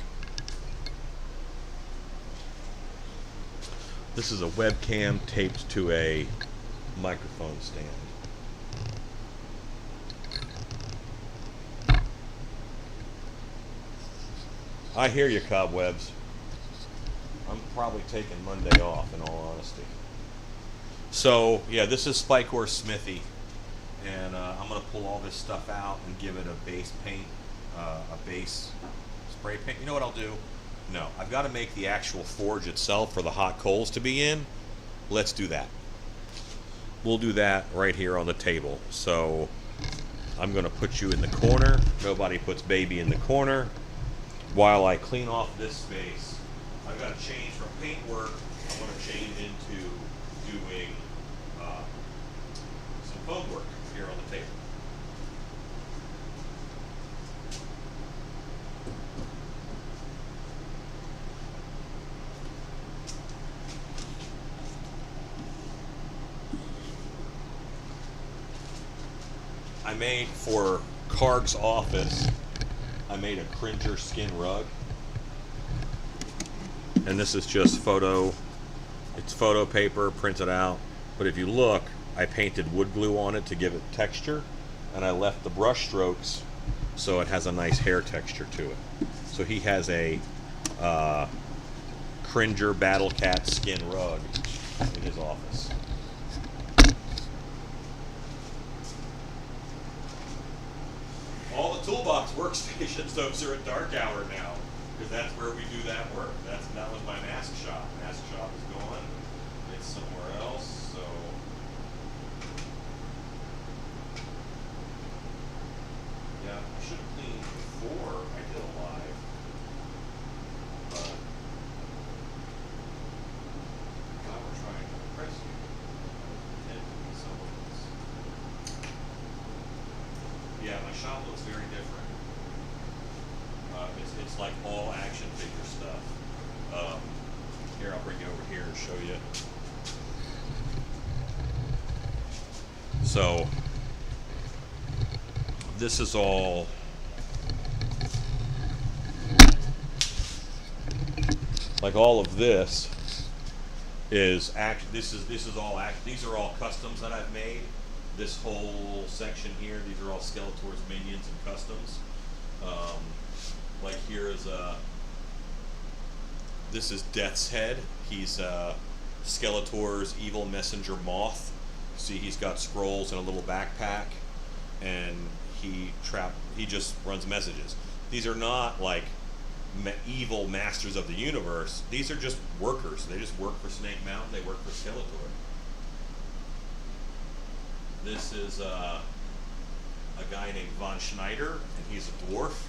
This is a webcam taped to a microphone stand. I hear you, cobwebs. I'm probably taking Monday off, in all honesty. So, yeah, this is Spike-Or Smithy. And I'm going to pull all this stuff out and give it a base paint, a base spray paint. You know what I'll do? No, I've got to make the actual forge itself for the hot coals to be in. Let's do that. We'll do that right here on the table. So, I'm going to put you in the corner. Nobody puts baby in the corner. While I clean off this space, I've got to change from paint work. I want to change into doing some foam work here on the table. I made for Karg's office, I made a Cringer skin rug, and this is just it's photo paper printed out, but if you look, I painted wood glue on it to give it texture, and I left the brush strokes so it has a nice hair texture to it. So he has a Cringer Battle Cat skin rug in his office. All the toolbox workstations, those are at dark hour now, because that's where we do that work. That was my mask shop. Mask shop is gone. It's somewhere else. So yeah, I should have cleaned before I did a live, but now we're trying to impress you. And someone else. Yeah, my shop looks very different. It's like all action figure stuff. Here, I'll bring you over here and show you. So, this is all like all of this is this is all these are all customs that I've made. This whole section here, these are all Skeletor's minions and customs. Like here is this is Death's Head. He's Skeletor's evil messenger moth. See, he's got scrolls and a little backpack, and he just runs messages. These are not like evil masters of the universe. These are just workers. They just work for Snake Mountain. They work for Skeletor. This is a guy named Von Schneider, and he's a dwarf,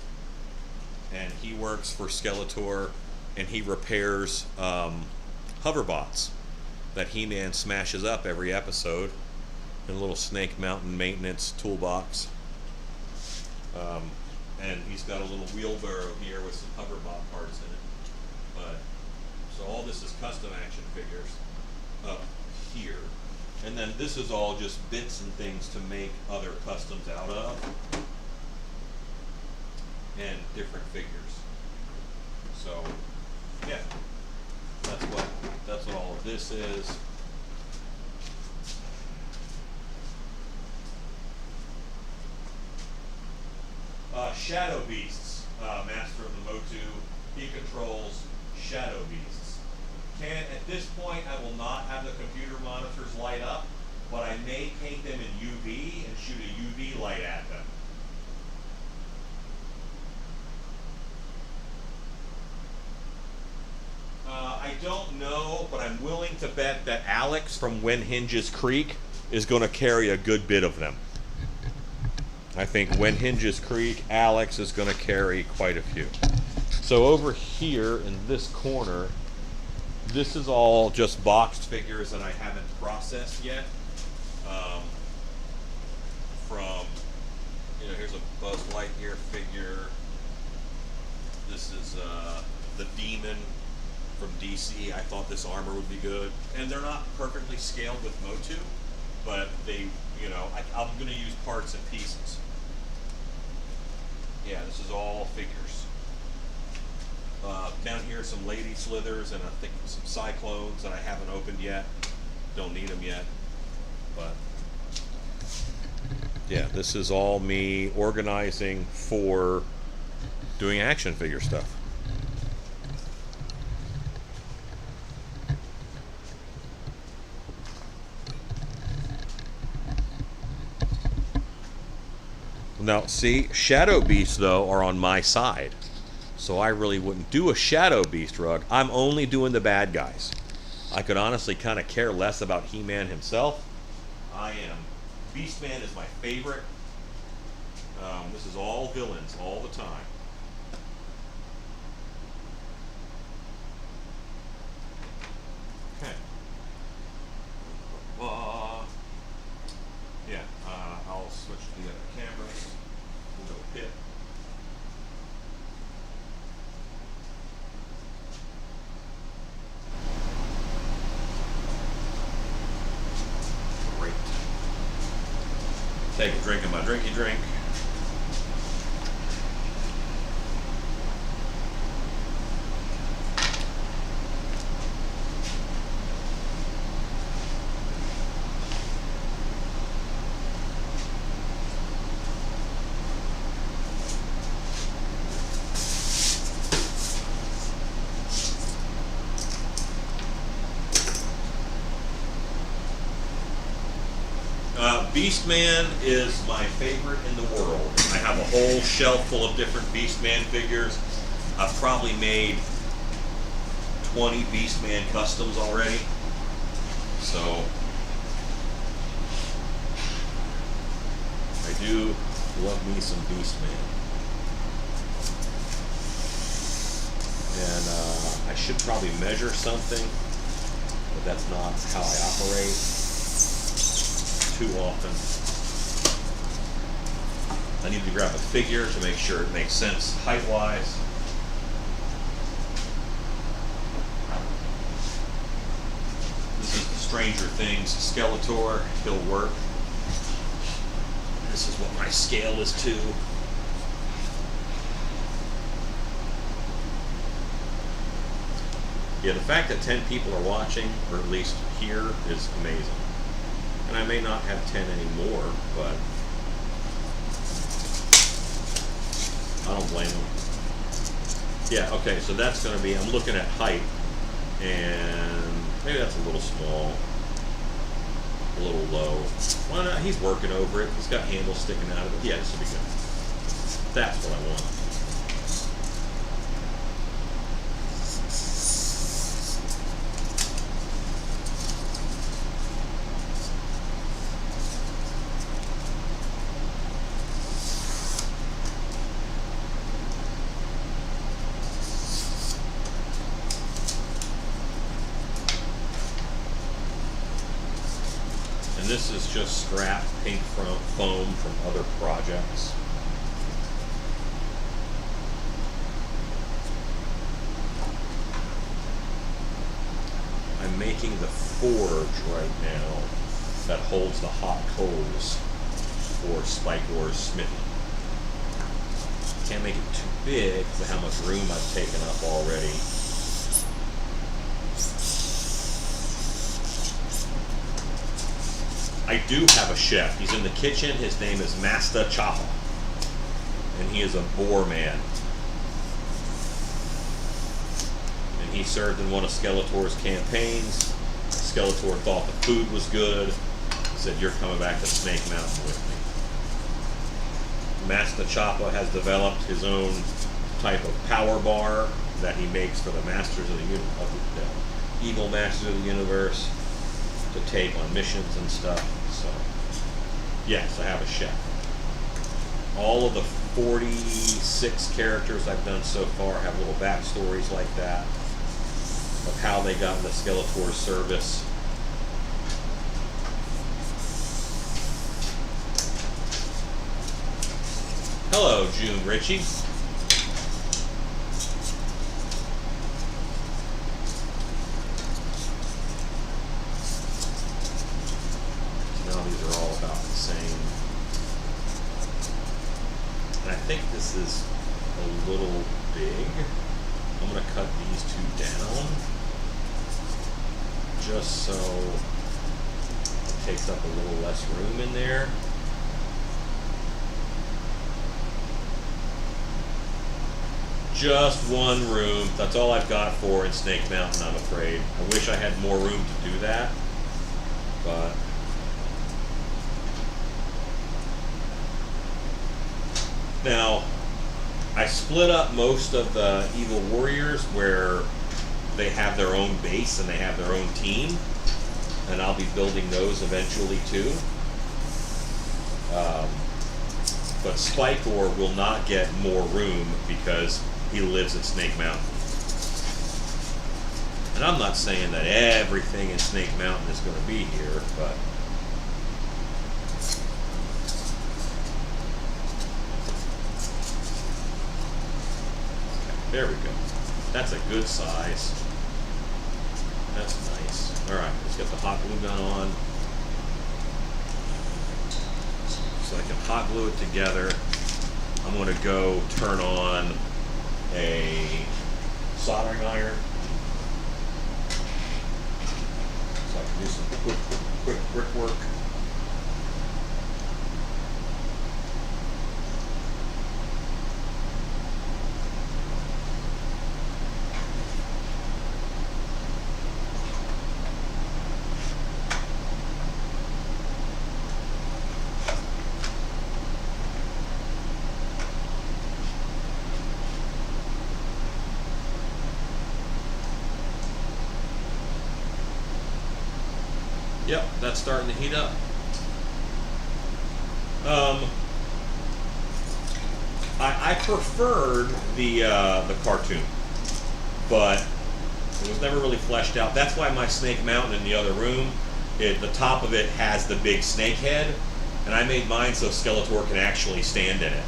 and he works for Skeletor, and he repairs hoverbots that He-Man smashes up every episode in a little Snake Mountain maintenance toolbox. And he's got a little wheelbarrow here with some hoverbot parts in it. But so all this is custom action figures up here. And then this is all just bits and things to make other customs out of, and different figures. So, yeah, that's what all of this is. Shadow Beasts, Master of the Motu, he controls Shadow Beasts. At this point, I will not have the computer monitors light up, but I may paint them in UV and shoot a UV light at them. I don't know, but I'm willing to bet that Alex from When Hinges Creek is going to carry a good bit of them. I think When Hinges Creek, Alex is going to carry quite a few. So over here in this corner, This is all just boxed figures that I haven't processed yet. From, you know, here's a Buzz Lightyear figure. This is the Demon from DC. I thought this armor would be good. And they're not perfectly scaled with Motu, but they, you know, I'm going to use parts and pieces. Yeah, this is all figures. Down here, some Lady Slithers and I think some Cyclones that I haven't opened yet. Don't need them yet. But yeah, this is all me organizing for doing action figure stuff. Now, see, Shadow Beasts, though, are on my side. So I really wouldn't do a Shadow Beast rug. I'm only doing the bad guys. I could honestly kind of care less about He-Man himself. Beastman is my favorite. This is all villains all the time. Okay. Yeah, I'll switch to the other cameras. We'll go pit. Great. Take a drink of my drinky drink. Beastman is my favorite in the world. I have a whole shelf full of different Beastman figures. I've probably made 20 Beastman customs already. So I do love me some Beastman. And I should probably measure something, but that's not how I operate too often. I need to grab a figure to make sure it makes sense height-wise. This is the Stranger Things Skeletor. He'll work. This is what my scale is too. Yeah, the fact that 10 people are watching, or at least here, is amazing. And I may not have 10 anymore, but I don't blame them. Yeah, okay, so that's going to be, I'm looking at height, and maybe that's a little small, a little low. Why not? He's working over it. He's got handles sticking out of it. Yeah, this will be good. That's what I want. And this is just scrap pink foam from other projects. I'm making the forge right now that holds the hot coals for Spike Wars Smithy. Can't make it too big because of how much room I've taken up already. I do have a chef. He's in the kitchen. His name is Master Choppa. And he is a boar man. And he served in one of Skeletor's campaigns. Skeletor thought the food was good. He said, "You're coming back to Snake Mountain with me." Master Choppa has developed his own type of power bar that he makes for the Masters of the Evil Masters of the Universe to take on missions and stuff. So yes, I have a chef. All of the 46 characters I've done so far have little backstories like that. of how they got into Skeletor service. Hello, June Ritchie. Now these are all about the same. And I think this is a little big. I'm going to cut these two down just so it takes up a little less room in there. Just one room. That's all I've got for in Snake Mountain, I'm afraid. I wish I had more room to do that, but now I split up most of the Evil Warriors where they have their own base and they have their own team, and I'll be building those eventually too. But Spikor will not get more room because he lives at Snake Mountain. And I'm not saying that everything in Snake Mountain is going to be here, but okay, there we go. That's a good size. That's nice. All right, let's get the hot glue gun on. So I can hot glue it together. I'm going to go turn on a soldering iron so I can do some quick brickwork. Yep, that's starting to heat up. I preferred the cartoon, but it was never really fleshed out. That's why my Snake Mountain in the other room, the top of it has the big snake head, and I made mine so Skeletor can actually stand in it.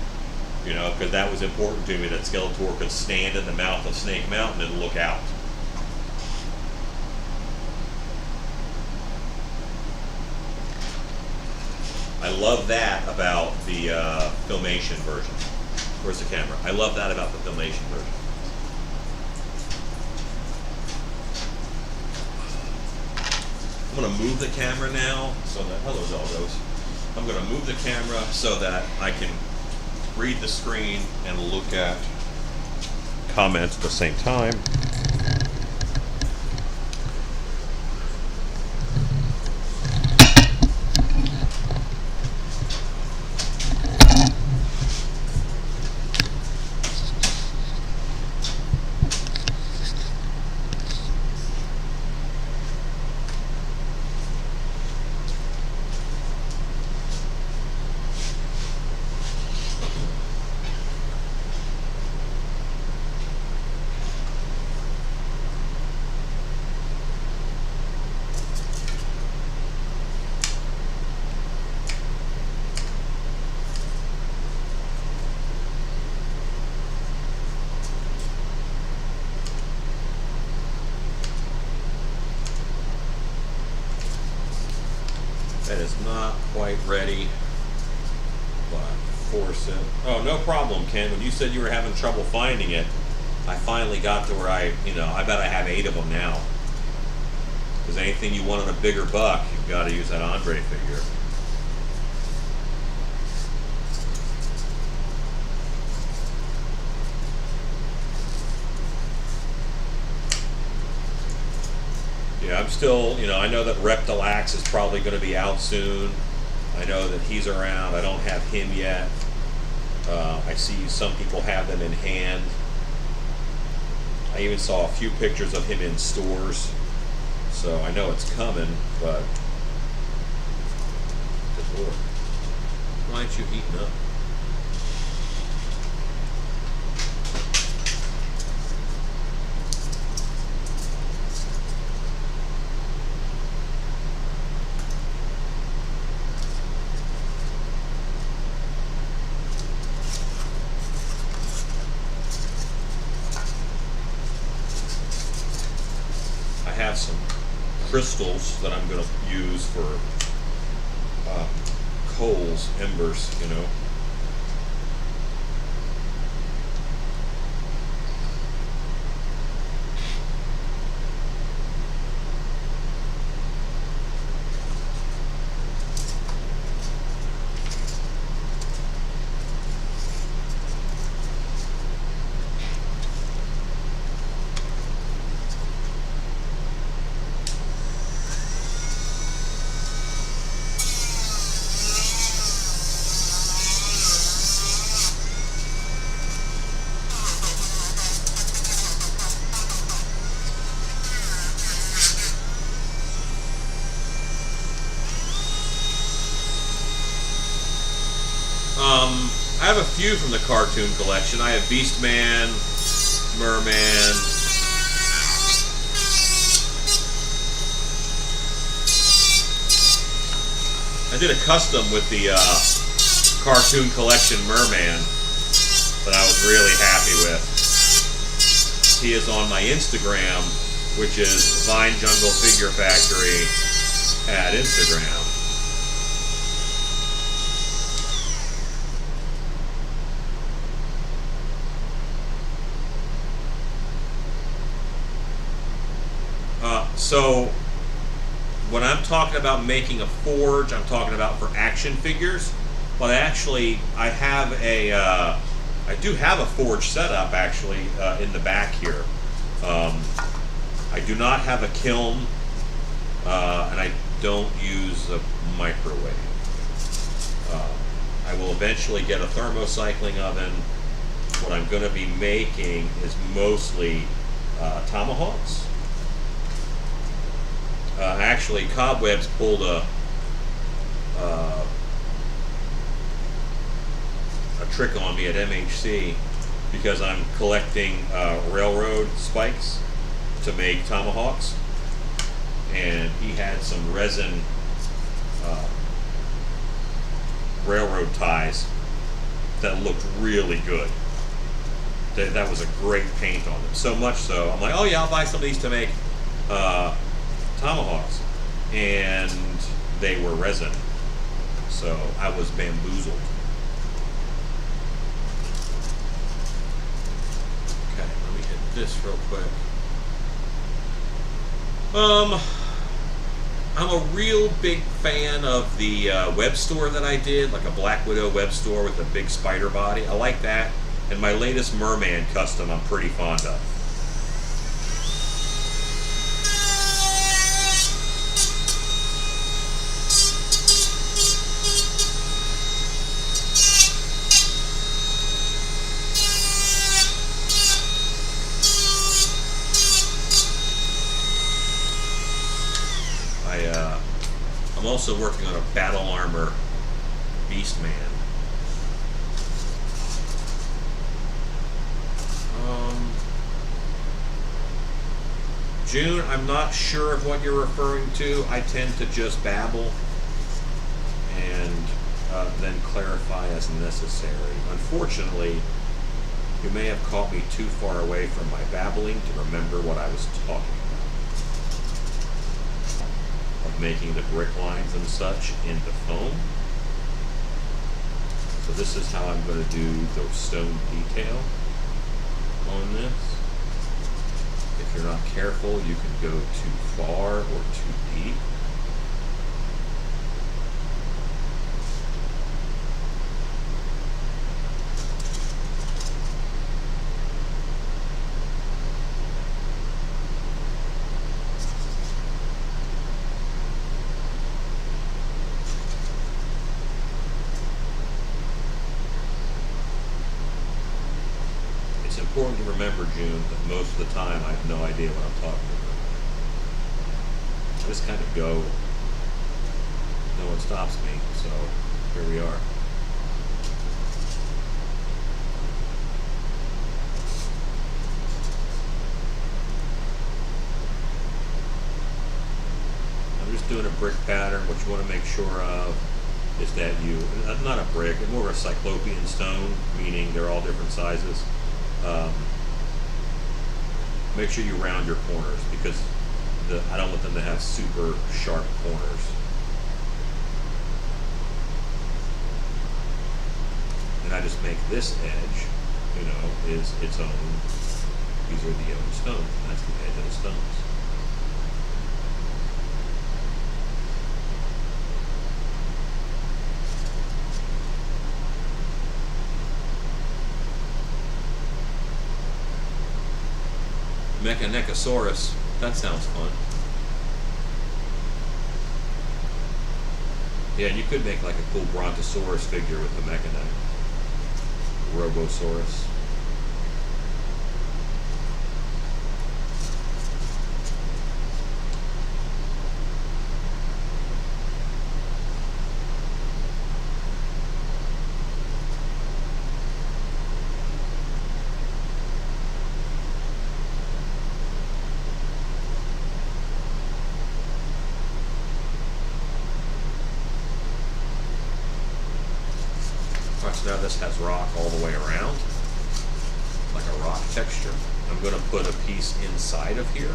You know, because that was important to me, that Skeletor could stand in the mouth of Snake Mountain and look out. I love that about the Filmation version. Where's the camera? I love that about the Filmation version. I'm going to move the camera now so that, hello Zeldos. I'm going to move the camera so that I can read the screen and look at comments at the same time. That is not quite ready, but force it. Oh, no problem, Ken. When you said you were having trouble finding it, I finally got to where I bet I have 8 of them now. Because anything you want on a bigger buck, you've got to use that Andre figure. Yeah, I'm still, I know that Reptilax is probably going to be out soon. I know that he's around. I don't have him yet. I see some people have them in hand. I even saw a few pictures of him in stores. So I know it's coming, but good Lord. Why aren't you heating up? crystals that I'm going to use for coals, embers, you know. I have a few from the cartoon collection. I have Beastman, Merman. I did a custom with the cartoon collection Merman that I was really happy with. He is on my Instagram, which is Vine Jungle Figure Factory at Instagram. So when I'm talking about making a forge, I'm talking about for action figures. But actually, I have I do have a forge setup actually in the back here. I do not have a kiln, and I don't use a microwave. I will eventually get a thermocycling oven. What I'm going to be making is mostly tomahawks. Actually, Cobwebs pulled a trick on me at MHC because I'm collecting railroad spikes to make tomahawks, and he had some resin railroad ties that looked really good. That was a great paint on them. So much so, I'm like, oh yeah, I'll buy some of these to make tomahawks, and they were resin, so I was bamboozled. Okay, let me hit this real quick. I'm a real big fan of the web store that I did, like a Black Widow web store with a big spider body. I like that, and my latest Merman custom I'm pretty fond of. I'm also working on a battle armor Beastman. June, I'm not sure of what you're referring to. I tend to just babble and then clarify as necessary. Unfortunately, you may have caught me too far away from my babbling to remember what I was talking about. Of making the brick lines and such into foam. So this is how I'm going to do the stone detail on this. If you're not careful, you can go too far or too deep. It's important to remember, June, that most of the time I have no idea what I'm talking about. I just kind of go. No one stops me, so here we are. I'm just doing a brick pattern. What you want to make sure of is that you, not a brick, more of a cyclopean stone, meaning they're all different sizes. Make sure you round your corners, because I don't want them to have super sharp corners. And I just make this edge, is its own. These are the own stones. And that's the edge of the stones. Mechanicosaurus. That sounds fun. Yeah, and you could make like a cool Brontosaurus figure with the Mechanic. Robosaurus. So now this has rock all the way around, like a rock texture. I'm going to put a piece inside of here.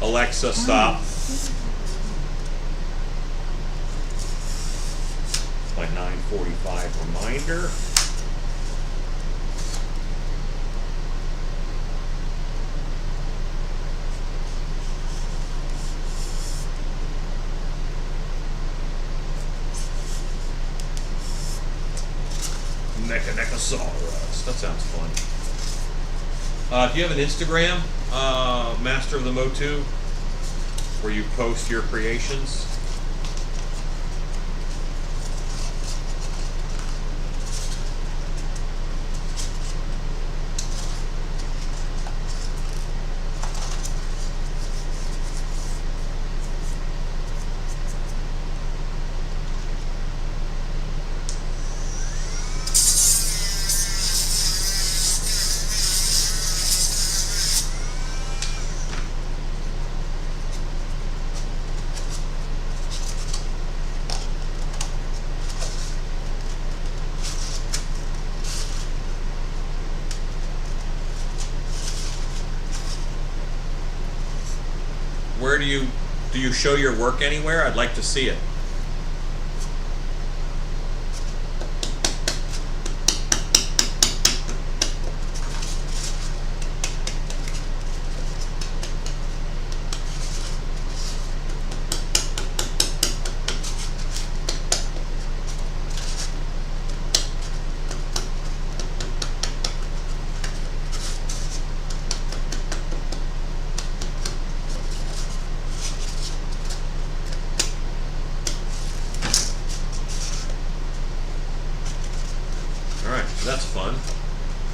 Alexa, stop. My 9:45 reminder. Mechanicosaurus. That sounds fun. Do you have an Instagram, Master of the Motu, where you post your creations? Where do you show your work anywhere? I'd like to see it. That's fun.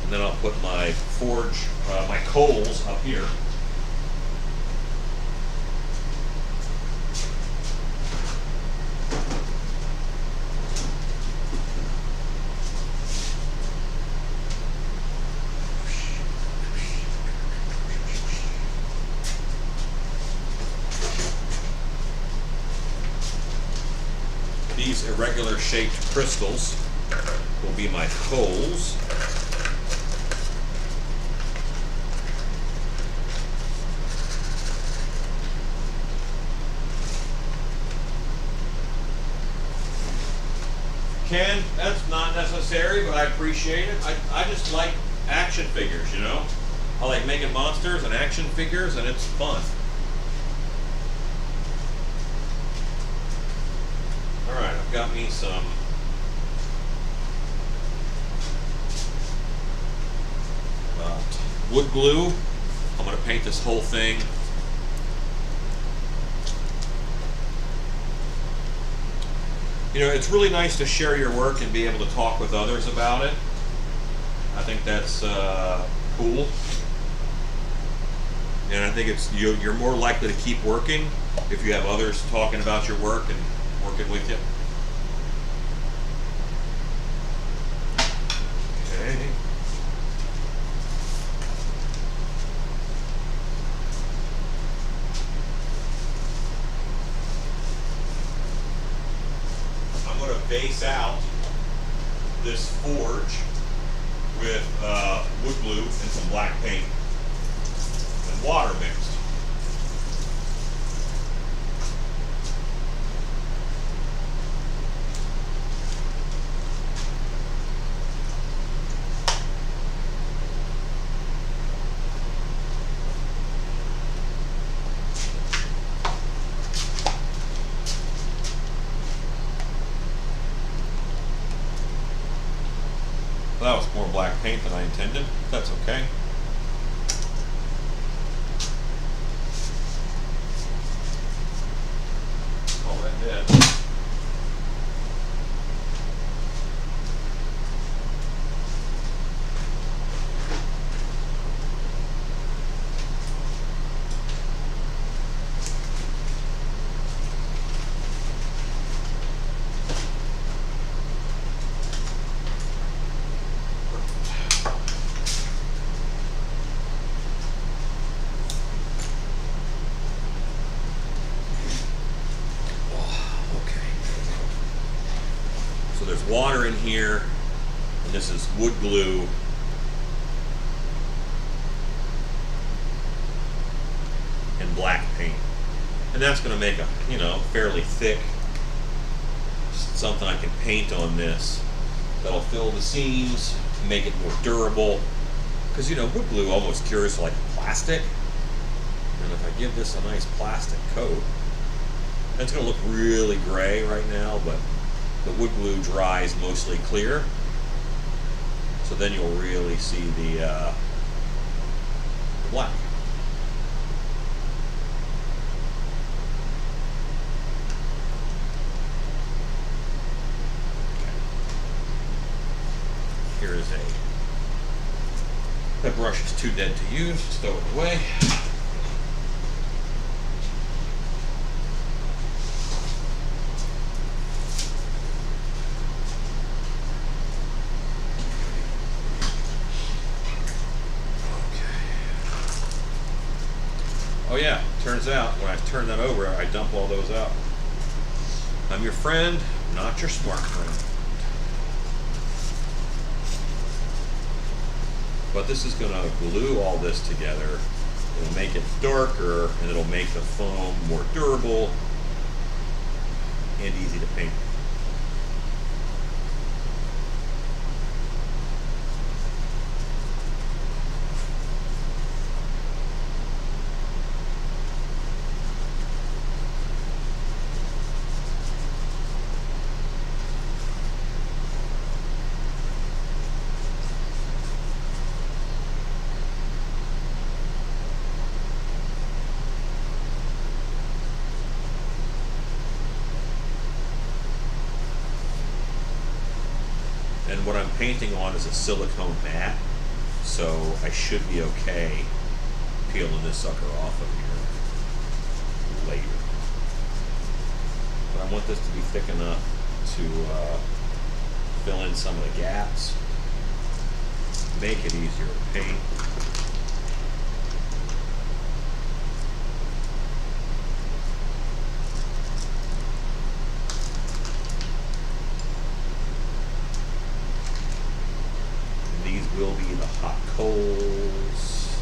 And then I'll put my forge, my coals up here. These irregular shaped crystals will be my coals. Ken, that's not necessary, but I appreciate it. I just like action figures, you know? I like making monsters and action figures, and it's fun. Alright, I've got me some wood glue. I'm going to paint this whole thing. You know, it's really nice to share your work and be able to talk with others about it. I think that's cool. And I think you're more likely to keep working if you have others talking about your work and working with you. Okay. I'm going to base out this forge with wood glue and some black paint and water mixed. Well, that was more black paint than I intended. That's okay. Call that dead. So there's water in here, and this is wood glue. And black paint. And that's going to make a, fairly thick, something I can paint on this that'll fill the seams, make it more durable. Because, wood glue almost cures like plastic. And if I give this a nice plastic coat, it's going to look really gray right now, but the wood glue dries mostly clear. So then you'll really see the black. Here is that brush is too dead to use, just throw it away. Oh yeah, turns out when I turn that over, I dump all those out. I'm your friend, not your smart friend. But this is going to glue all this together. It'll make it darker, and it'll make the foam more durable and easy to paint. And what I'm painting on is a silicone mat, so I should be okay peeling this sucker off of here later. But I want this to be thick enough to fill in some of the gaps, make it easier to paint. Will be the hot coals.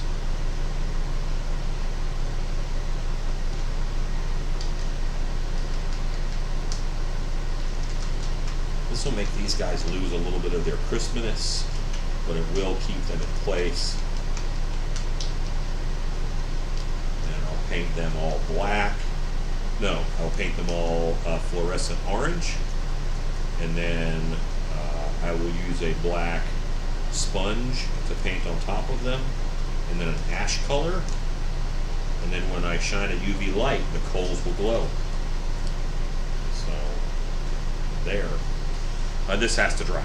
This will make these guys lose a little bit of their crispness, but it will keep them in place. And I'll paint them all black. No, I'll paint them all fluorescent orange, and then I will use a black sponge to paint on top of them, and then an ash color, and then when I shine a UV light, the coals will glow. So there. This has to dry.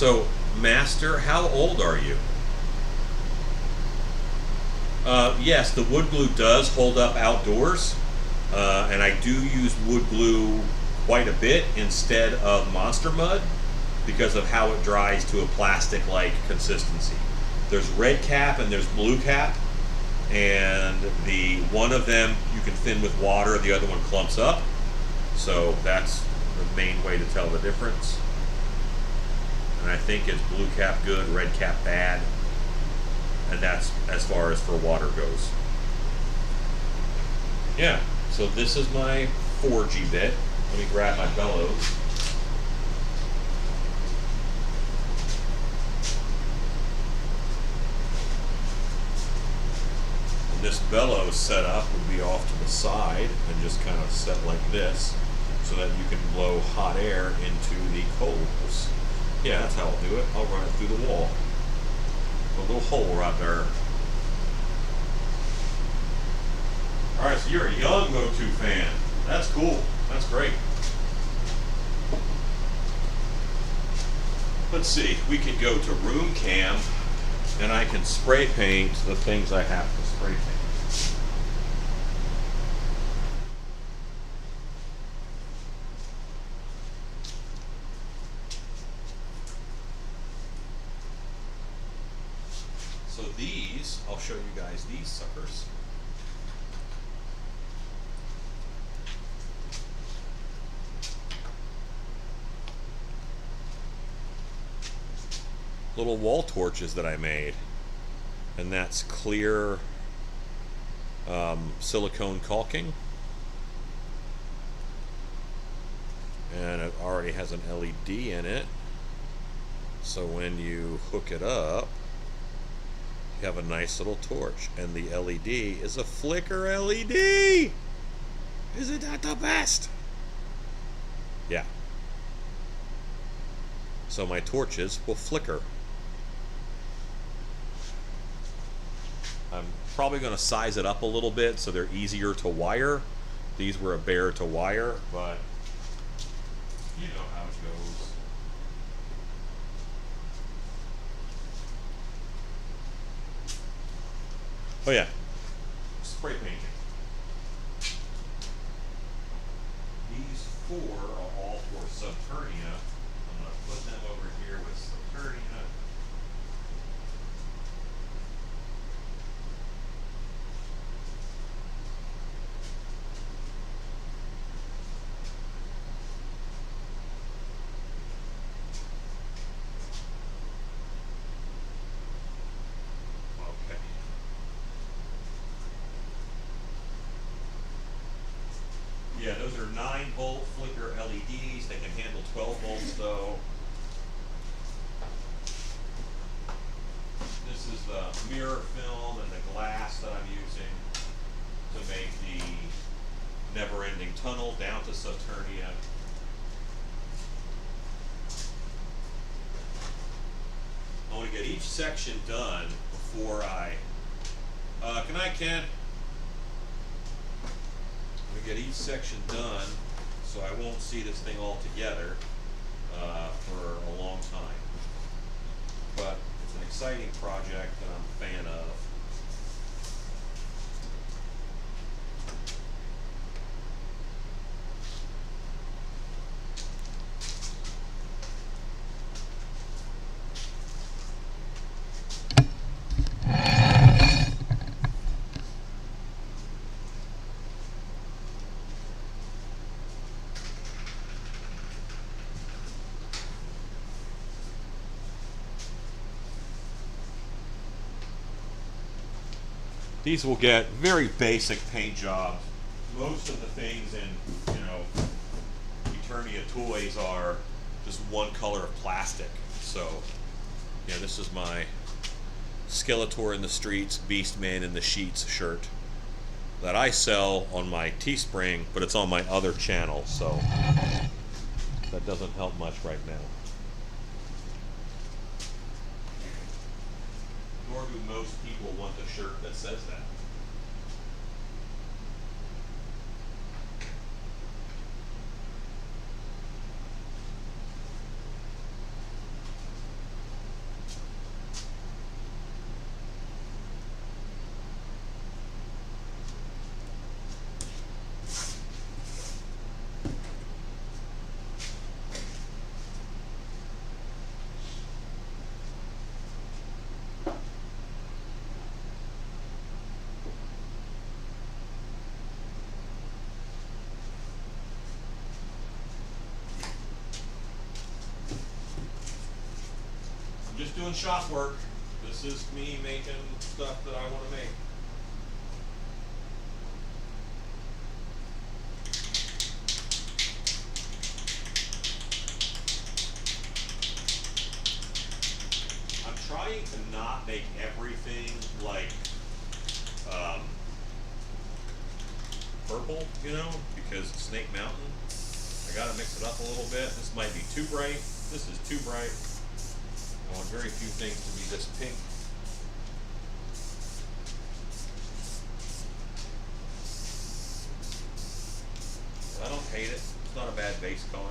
So, Master, how old are you? Yes, the wood glue does hold up outdoors, and I do use wood glue quite a bit instead of Monster Mud because of how it dries to a plastic-like consistency. There's red cap and there's blue cap, and the one of them you can thin with water, the other one clumps up. So that's the main way to tell the difference. And I think it's blue cap good, red cap bad. And that's as far as for water goes. Yeah, so this is my 4G bit. Let me grab my bellows. And this bellows setup would be off to the side and just kind of set like this so that you can blow hot air into the coals. Yeah, that's how I'll do it. I'll run it through the wall. A little hole right there. Alright, so you're a young Motu fan. That's cool. That's great. Let's see. We can go to room cam and I can spray paint the things I have to spray paint. So these, I'll show you guys these suckers. Little wall torches that I made. And that's clear silicone caulking. And it already has an LED in it. So when you hook it up, you have a nice little torch, and the LED is a flicker LED. Isn't that the best? Yeah. So my torches will flicker. I'm probably going to size it up a little bit so they're easier to wire. These were a bear to wire, but you know how it goes. Oh yeah, spray painting. These four are all for Subternia. I'm going to put them over here with Subternia. Yeah, those are 9-volt flicker LEDs. They can handle 12 volts though. This is the mirror film and the glass that I'm using to make the never-ending tunnel down to Saturnia. I want to get each section done before I... good night, Ken. I'm going to get each section done so I won't see this thing all together for a long time. But it's an exciting project that I'm a fan of. These will get very basic paint jobs. Most of the things in, Eternia toys are just one color of plastic. So, yeah, this is my Skeletor in the Streets, Beastman in the Sheets shirt that I sell on my Teespring, but it's on my other channel, so that doesn't help much right now. Nor do most people want a shirt that says that. doing shop work. This is me making stuff that I want to make. I'm trying to not make everything like purple, you know, because Snake Mountain. I gotta mix it up a little bit. This might be too bright. This is too bright. I want very few things to be this pink. I don't hate it. It's not a bad base color.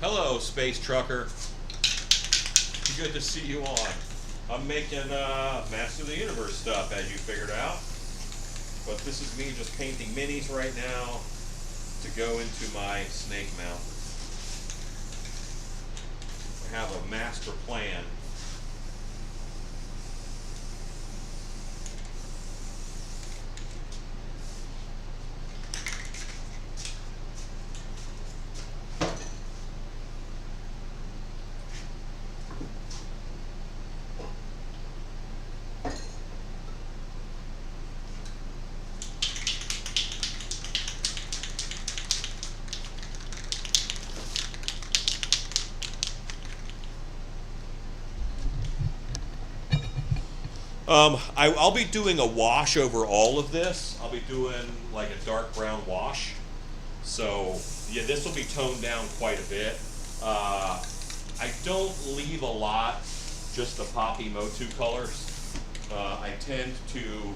Hello, Space Trucker. Good to see you on. I'm making Master of the Universe stuff, as you figured out. But this is me just painting minis right now to go into my Snake Mountain. I have a master plan. I'll be doing a wash over all of this. I'll be doing like a dark brown wash. So yeah, this will be toned down quite a bit. I don't leave a lot, just the poppy Motu colors. I tend to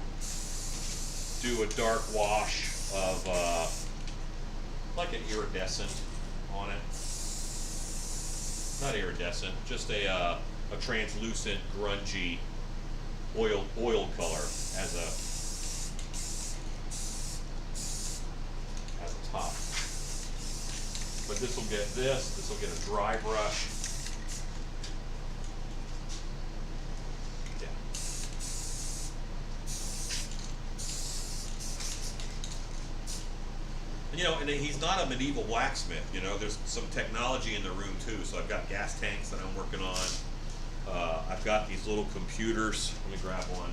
do a dark wash of like an iridescent on it. Not iridescent, just a translucent, grungy oil color as a top. But this will get this will get a dry brush. Yeah. And, you know, and he's not a medieval blacksmith, you know, there's some technology in the room too. So I've got gas tanks that I'm working on. I've got these little computers. Let me grab one.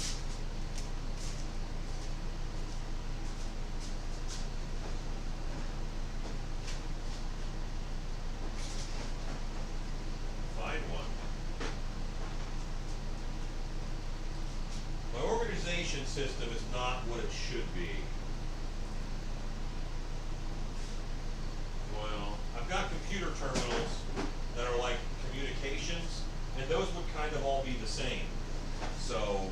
Find one. My organization system is not what it should be. Well, I've got computer terminals that are like communications. And those would kind of all be the same. So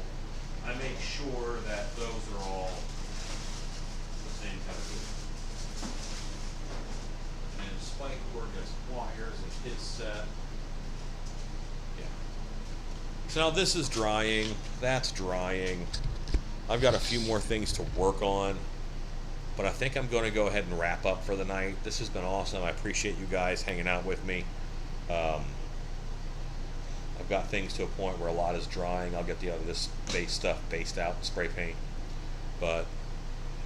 I make sure that those are all the same kind of thing. And spike cord gets wires and his set. Yeah. So now this is drying. That's drying. I've got a few more things to work on. But I think I'm going to go ahead and wrap up for the night. This has been awesome. I appreciate you guys hanging out with me. I've got things to a point where a lot is drying. I'll get the other this base stuff based out, spray paint. But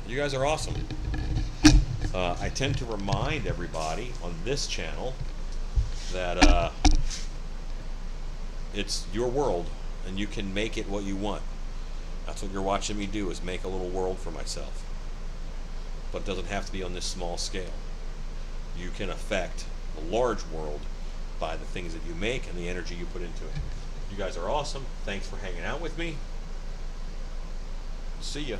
you guys are awesome. I tend to remind everybody on this channel that it's your world and you can make it what you want. That's what you're watching me do, is make a little world for myself. But it doesn't have to be on this small scale. You can affect a large world by the things that you make and the energy you put into it. You guys are awesome. Thanks for hanging out with me. See ya.